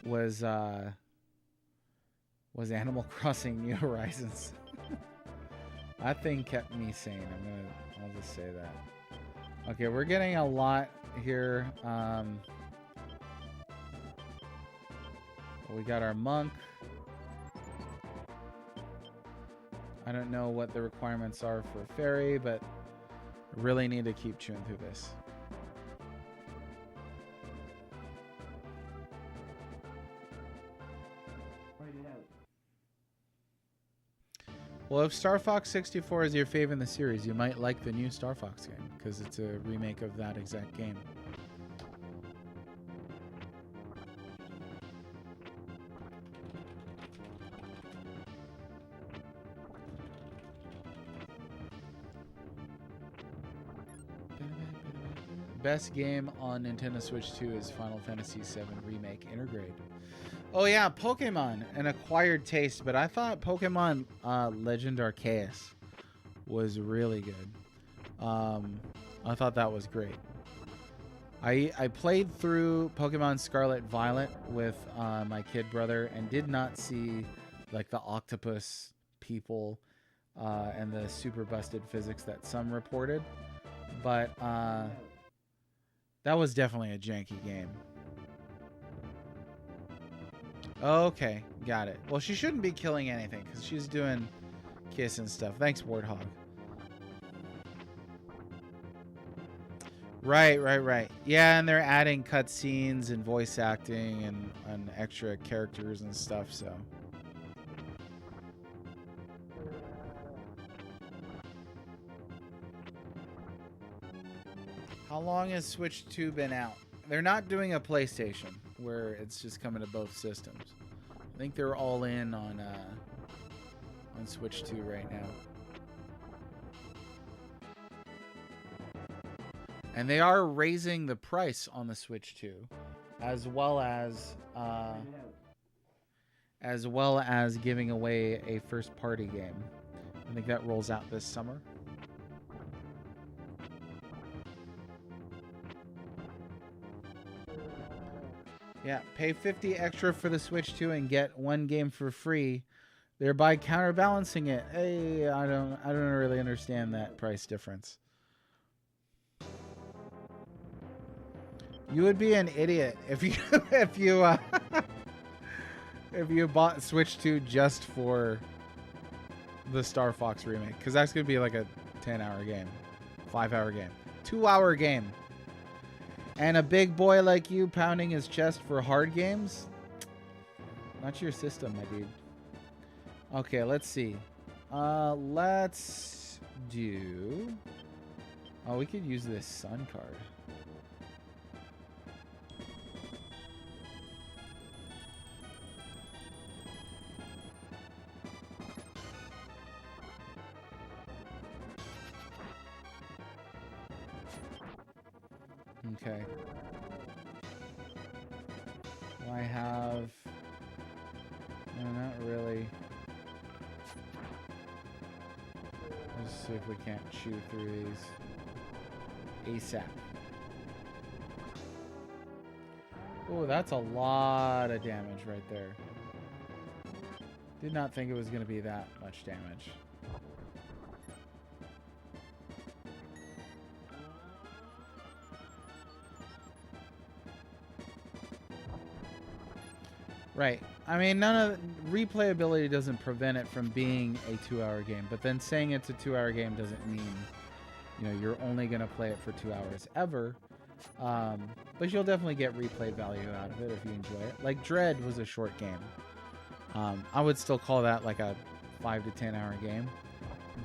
was Animal Crossing New Horizons. That thing kept me sane. I'll just say that. Okay, we're getting a lot here. We got our monk. I don't know what the requirements are for a fairy, but I really need to keep chewing through this. Well, if Star Fox 64 is your favorite in the series, you might like the new Star Fox game, because it's a remake of that exact game. Best game on Nintendo Switch 2 is Final Fantasy VII Remake Intergrade. Oh yeah, Pokemon, an acquired taste, but I thought Pokemon Legend Arceus was really good. I thought that was great. I played through Pokemon Scarlet Violet with my kid brother and did not see like the octopus people and the super busted physics that some reported, but that was definitely a janky game. Okay, got it. Well, she shouldn't be killing anything because she's doing kiss and stuff. Thanks, Warthog. Right. Yeah, and they're adding cutscenes and voice acting and extra characters and stuff, so. How long has Switch 2 been out? They're not doing a PlayStation where it's just coming to both systems. I think they're all in on Switch 2 right now. And they are raising the price on the Switch 2, as well as giving away a first-party game. I think that rolls out this summer. Yeah, pay $50 extra for the Switch 2 and get one game for free, thereby counterbalancing it. Hey, I don't really understand that price difference. You would be an idiot if you if you bought Switch 2 just for the Star Fox remake, because that's gonna be like a 10-hour game, 5-hour game, 2-hour game. And a big boy like you pounding his chest for hard games? Not your system, my dude. Okay, let's see. Let's do... Oh, we could use this sun card. Okay. Do I have... No, not really. Let's see if we can't chew through these ASAP. Oh, that's a lot of damage right there. Did not think it was going to be that much damage. Right. I mean, none of replayability doesn't prevent it from being a 2-hour game, but then saying it's a 2-hour game doesn't mean, you know, you're only going to play it for 2 hours ever. But you'll definitely get replay value out of it if you enjoy it. Like Dread was a short game. I would still call that like a 5 to 10 hour game,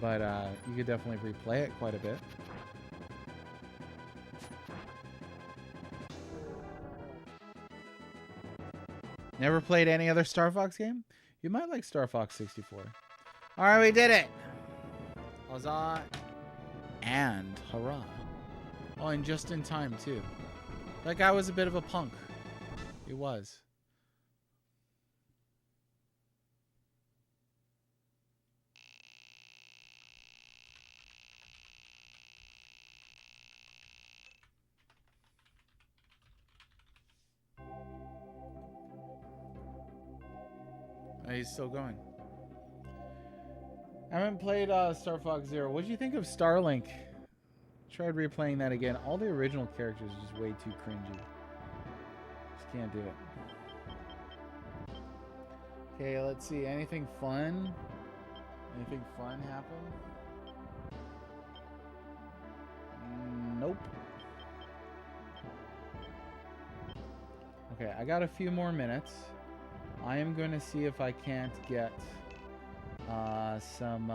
but you could definitely replay it quite a bit. Never played any other Star Fox game? You might like Star Fox 64. All right, we did it. Huzzah and hurrah. Oh, and just in time, too. That guy was a bit of a punk. He was. Oh, he's still going. I haven't played Star Fox Zero. What did you think of Starlink? Tried replaying that again. All the original characters are just way too cringy. Just can't do it. Okay, let's see. Anything fun? Anything fun happen? Nope. Okay, I got a few more minutes. I am going to see if I can't get some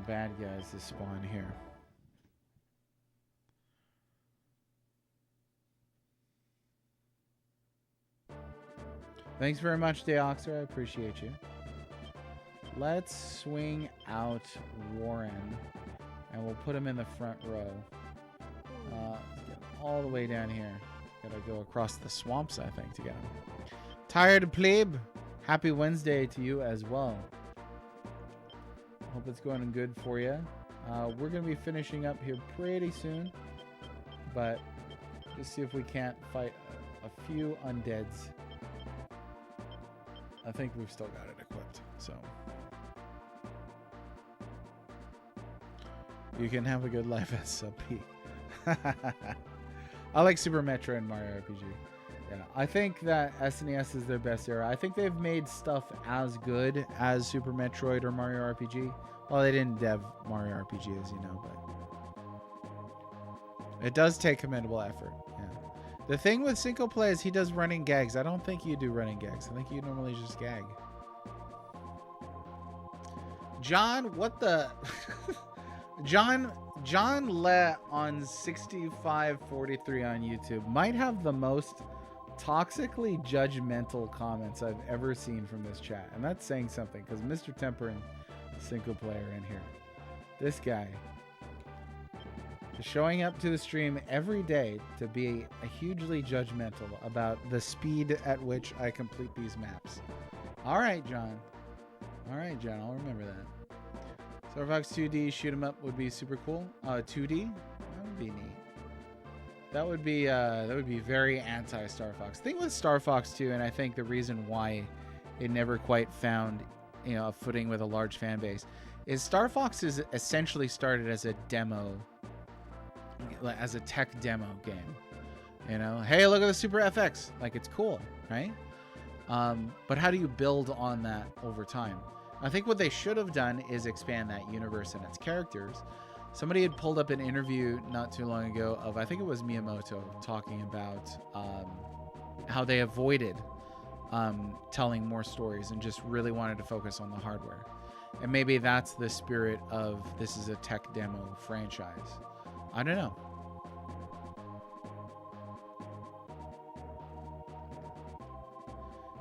bad guys to spawn here. Thanks very much, Deoxer. I appreciate you. Let's swing out Warren, and we'll put him in the front row. Let's get all the way down here. Gotta go across the swamps, I think, to get him. Tired plebe. Happy Wednesday to you as well. Hope it's going good for you. We're going to be finishing up here pretty soon, but just see if we can't fight a few undeads. I think we've still got it equipped, so you can have a good life as sub P. I like Super Metro and Mario RPG. Yeah, I think that SNES is their best era. I think they've made stuff as good as Super Metroid or Mario RPG. Well, they didn't dev Mario RPG, as you know, but it does take commendable effort. Yeah. The thing with single play is he does running gags. I don't think you do running gags. I think you normally just gag. John, what the? John Le on 6543 on YouTube might have the most toxically judgmental comments I've ever seen from this chat, and that's saying something because Mr. Temper and single player in here. This guy is showing up to the stream every day to be a hugely judgmental about the speed at which I complete these maps. All right, John. All right, John. I'll remember that. Star Fox 2D shoot 'em up would be super cool. 2D, that would be neat. That would be very anti Star Fox. Thing with Star Fox 2, and I think the reason why it never quite found, you know, a footing with a large fan base, is Star Fox is essentially started as a demo, as a tech demo game. You know, hey, look at the Super FX, like it's cool, right? But how do you build on that over time? I think what they should have done is expand that universe and its characters. Somebody had pulled up an interview not too long ago of, I think it was Miyamoto, talking about how they avoided telling more stories and just really wanted to focus on the hardware. And maybe that's the spirit of this is a tech demo franchise. I don't know.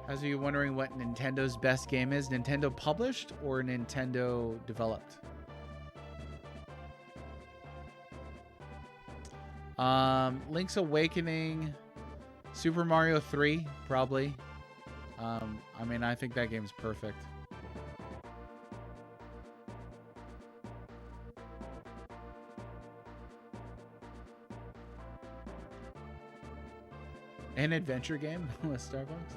As you wondering what Nintendo's best game is, Nintendo published or Nintendo developed? Link's Awakening, Super Mario 3, probably. I mean, I think that game's perfect. An adventure game with Starbucks.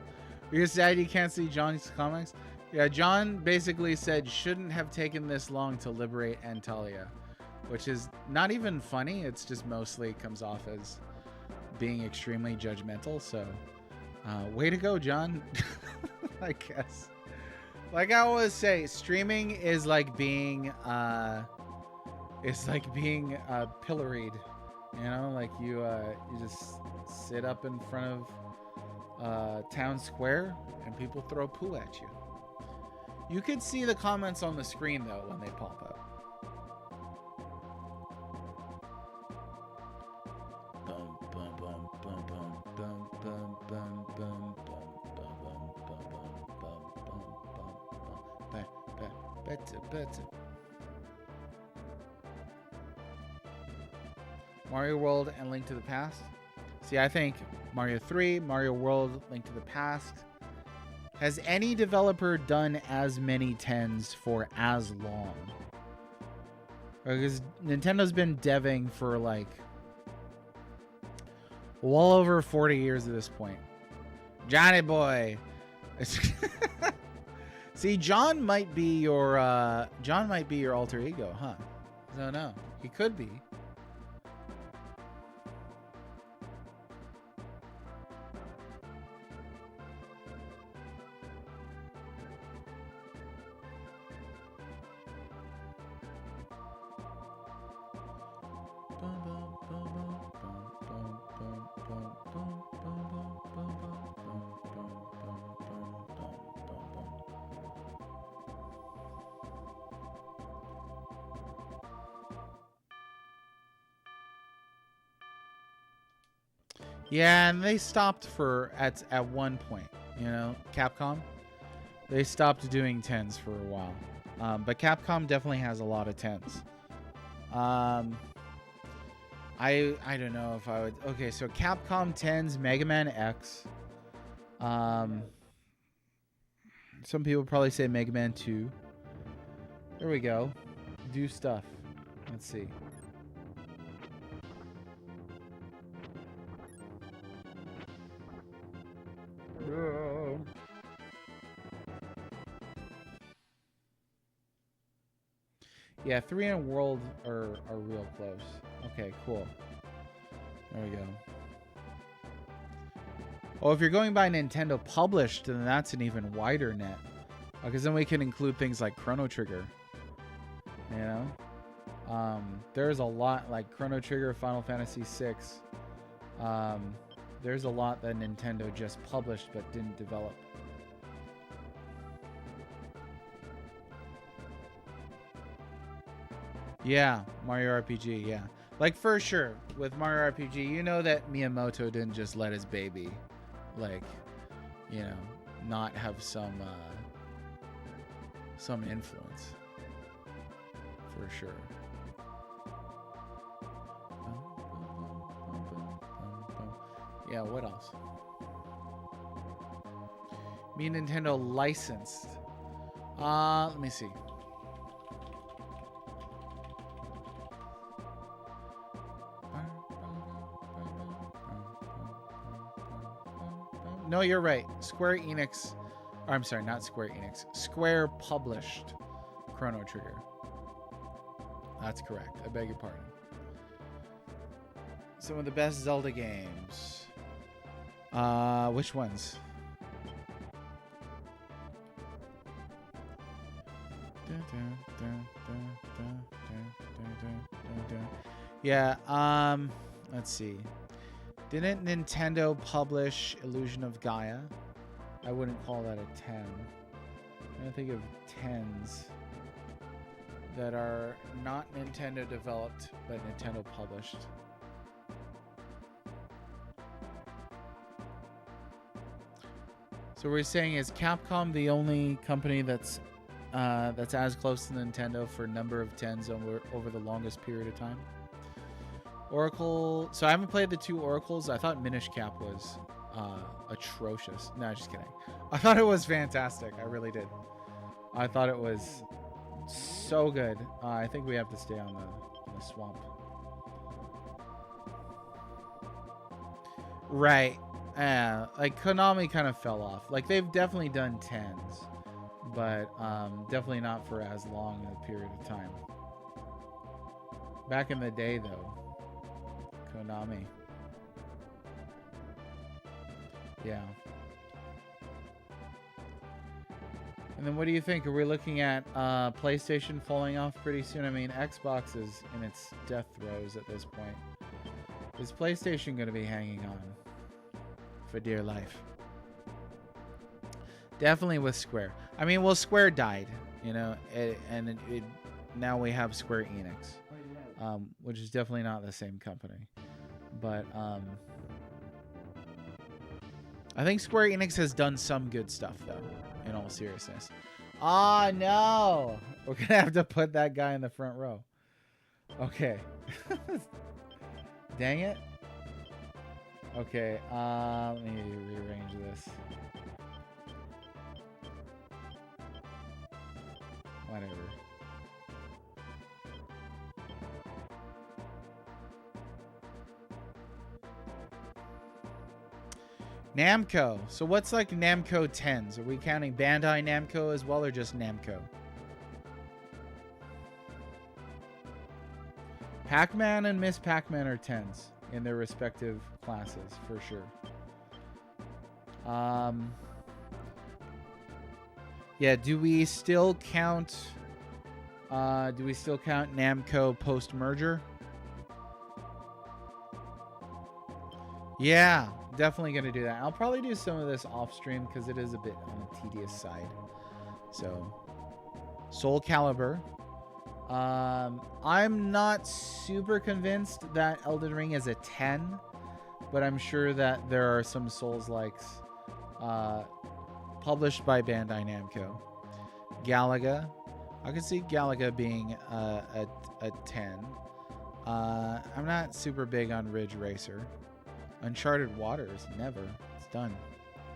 You're sad you can't see John's comics? Yeah, John basically said shouldn't have taken this long to liberate Antalya, which is not even funny. It's just mostly comes off as being extremely judgmental. So, way to go, John. I guess. Like I always say, streaming is like being pilloried. You know, like you just sit up in front of town square and people throw poo at you. You could see the comments on the screen though when they pop up. Bum, bum, bum, bum, bum, bum, bum, bum, bum, bum, Mario World and Link to the Past. See, I think Mario 3, Mario World, Link to the Past. Has any developer done as many 10s for as long? Because Nintendo's been deving for like well over 40 years at this point. Johnny boy. See, John might be your alter ego, huh? I don't know. He could be. Yeah, and they stopped at one point, you know, Capcom. They stopped doing 10s for a while. But Capcom definitely has a lot of 10s. I don't know if I would. Okay, so Capcom 10s, Mega Man X. Some people probably say Mega Man 2. There we go. Do stuff. Let's see. Yeah, 3 and World are real close. Okay, cool. There we go. Oh, if you're going by Nintendo published, then that's an even wider net. Because then we can include things like Chrono Trigger. You know? There's a lot like Chrono Trigger, Final Fantasy VI. There's a lot that Nintendo just published but didn't develop. Yeah, Mario RPG, yeah. Like, for sure, with Mario RPG, you know that Miyamoto didn't just let his baby, like, you know, not have some influence. For sure. Yeah, what else? Me and Nintendo licensed. Let me see. No, you're right. Square Enix. Or, I'm sorry, not Square Enix. Square published Chrono Trigger. That's correct. I beg your pardon. Some of the best Zelda games. Which ones? Yeah, let's see. Didn't Nintendo publish Illusion of Gaia? I wouldn't call that a 10. I'm trying to think of 10s that are not Nintendo developed, but Nintendo published. So we're saying, is Capcom the only company that's as close to Nintendo for number of 10s over the longest period of time? Oracle. So I haven't played the 2 Oracles. I thought Minish Cap was atrocious. No, just kidding. I thought it was fantastic. I really did. I thought it was so good. I think we have to stay on the swamp. Right. like Konami kind of fell off. Like they've definitely done 10s, but definitely not for as long a period of time. Back in the day, though, Konami. Yeah. And then what do you think? Are we looking at PlayStation falling off pretty soon? I mean, Xbox is in its death throes at this point. Is PlayStation going to be hanging on for dear life? Definitely with Square. I mean, well, Square died, you know, now we have Square Enix, which is definitely not the same company. But I think Square Enix has done some good stuff, though, in all seriousness. Ah, no! We're going to have to put that guy in the front row. Okay. Dang it. Okay, let me rearrange this. Whatever. Namco. So what's like Namco 10s? Are we counting Bandai Namco as well or just Namco? Pac-Man and Miss Pac-Man are 10s in their respective classes, for sure. Yeah, do we still count Namco post-merger? Yeah, definitely going to do that. I'll probably do some of this off stream because it is a bit on the tedious side. So, Soul Calibur. I'm not super convinced that Elden Ring is a 10, but I'm sure that there are some Souls-likes published by Bandai Namco. Galaga. I can see Galaga being a 10. I'm not super big on Ridge Racer. Uncharted Waters, never. It's done.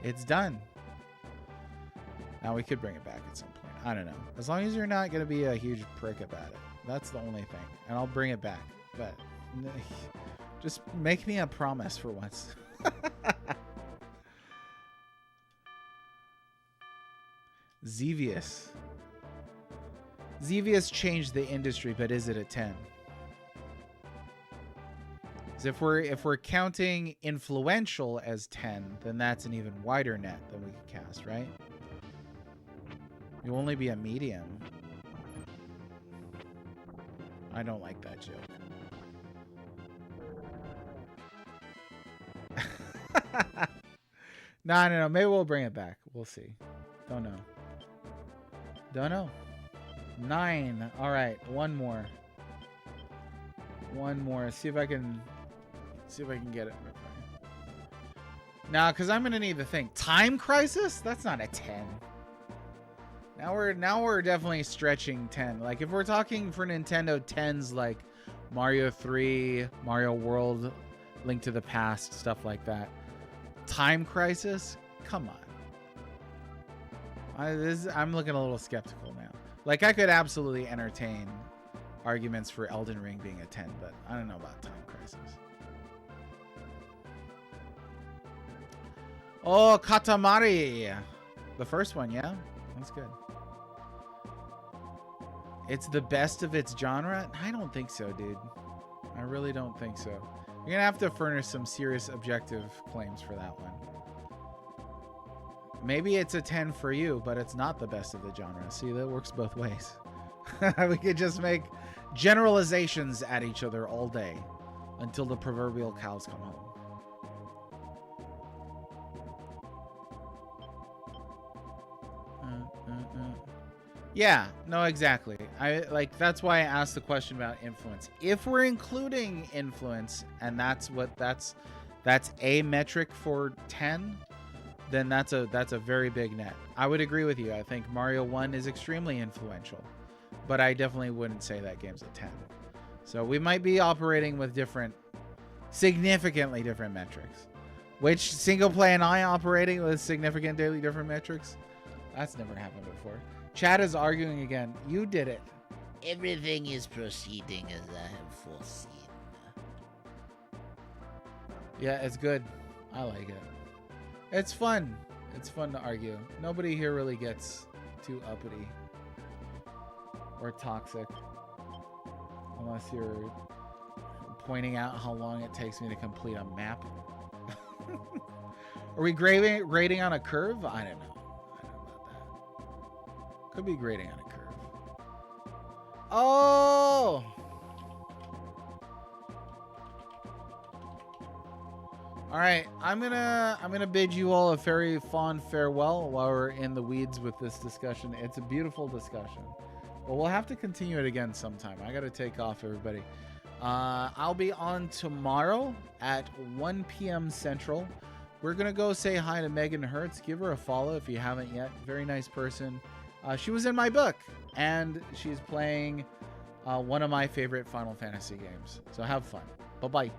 It's done. Now we could bring it back at some point. I don't know. As long as you're not going to be a huge prick about it. That's the only thing. And I'll bring it back. But just make me a promise for once. Xevious. Xevious changed the industry, but is it a 10? If we're counting influential as 10, then that's an even wider net than we could cast, right? You'll only be a medium. I don't like that joke. No. Maybe we'll bring it back. We'll see. Don't know. Don't know. 9. All right. One more. See if I can get it. Nah, because I'm gonna need to think. Time Crisis? That's not a 10. Now we're definitely stretching 10. Like if we're talking for Nintendo 10s like Mario 3, Mario World, Link to the Past, stuff like that. Time Crisis? Come on. I'm looking a little skeptical now. Like I could absolutely entertain arguments for Elden Ring being a 10, but I don't know about Time Crisis. Oh, Katamari. The first one, yeah? That's good. It's the best of its genre? I don't think so, dude. I really don't think so. You're going to have to furnish some serious objective claims for that one. Maybe it's a 10 for you, but it's not the best of the genre. See, that works both ways. We could just make generalizations at each other all day until the proverbial cows come home. Yeah, no, exactly. That's why I asked the question about influence. If we're including influence, and that's a metric for 10, then that's a very big net. I would agree with you. I think Mario 1 is extremely influential, but I definitely wouldn't say that game's a 10. So we might be operating with significantly different metrics. Which single play and I operating with significantly different metrics? That's never happened before. Chad is arguing again. You did it. Everything is proceeding as I have foreseen. Yeah, it's good. I like it. It's fun. It's fun to argue. Nobody here really gets too uppity or toxic. Unless you're pointing out how long it takes me to complete a map. Are we grading on a curve? I don't know. I don't know about that. Could be grading on a curve. Oh! All right, I'm gonna bid you all a very fond farewell while we're in the weeds with this discussion. It's a beautiful discussion, but we'll have to continue it again sometime. I gotta take off, everybody. I'll be on tomorrow at 1 p.m. Central. We're gonna go say hi to Megan Hertz. Give her a follow if you haven't yet. Very nice person. She was in my book, and she's playing one of my favorite Final Fantasy games. So have fun. Bye bye.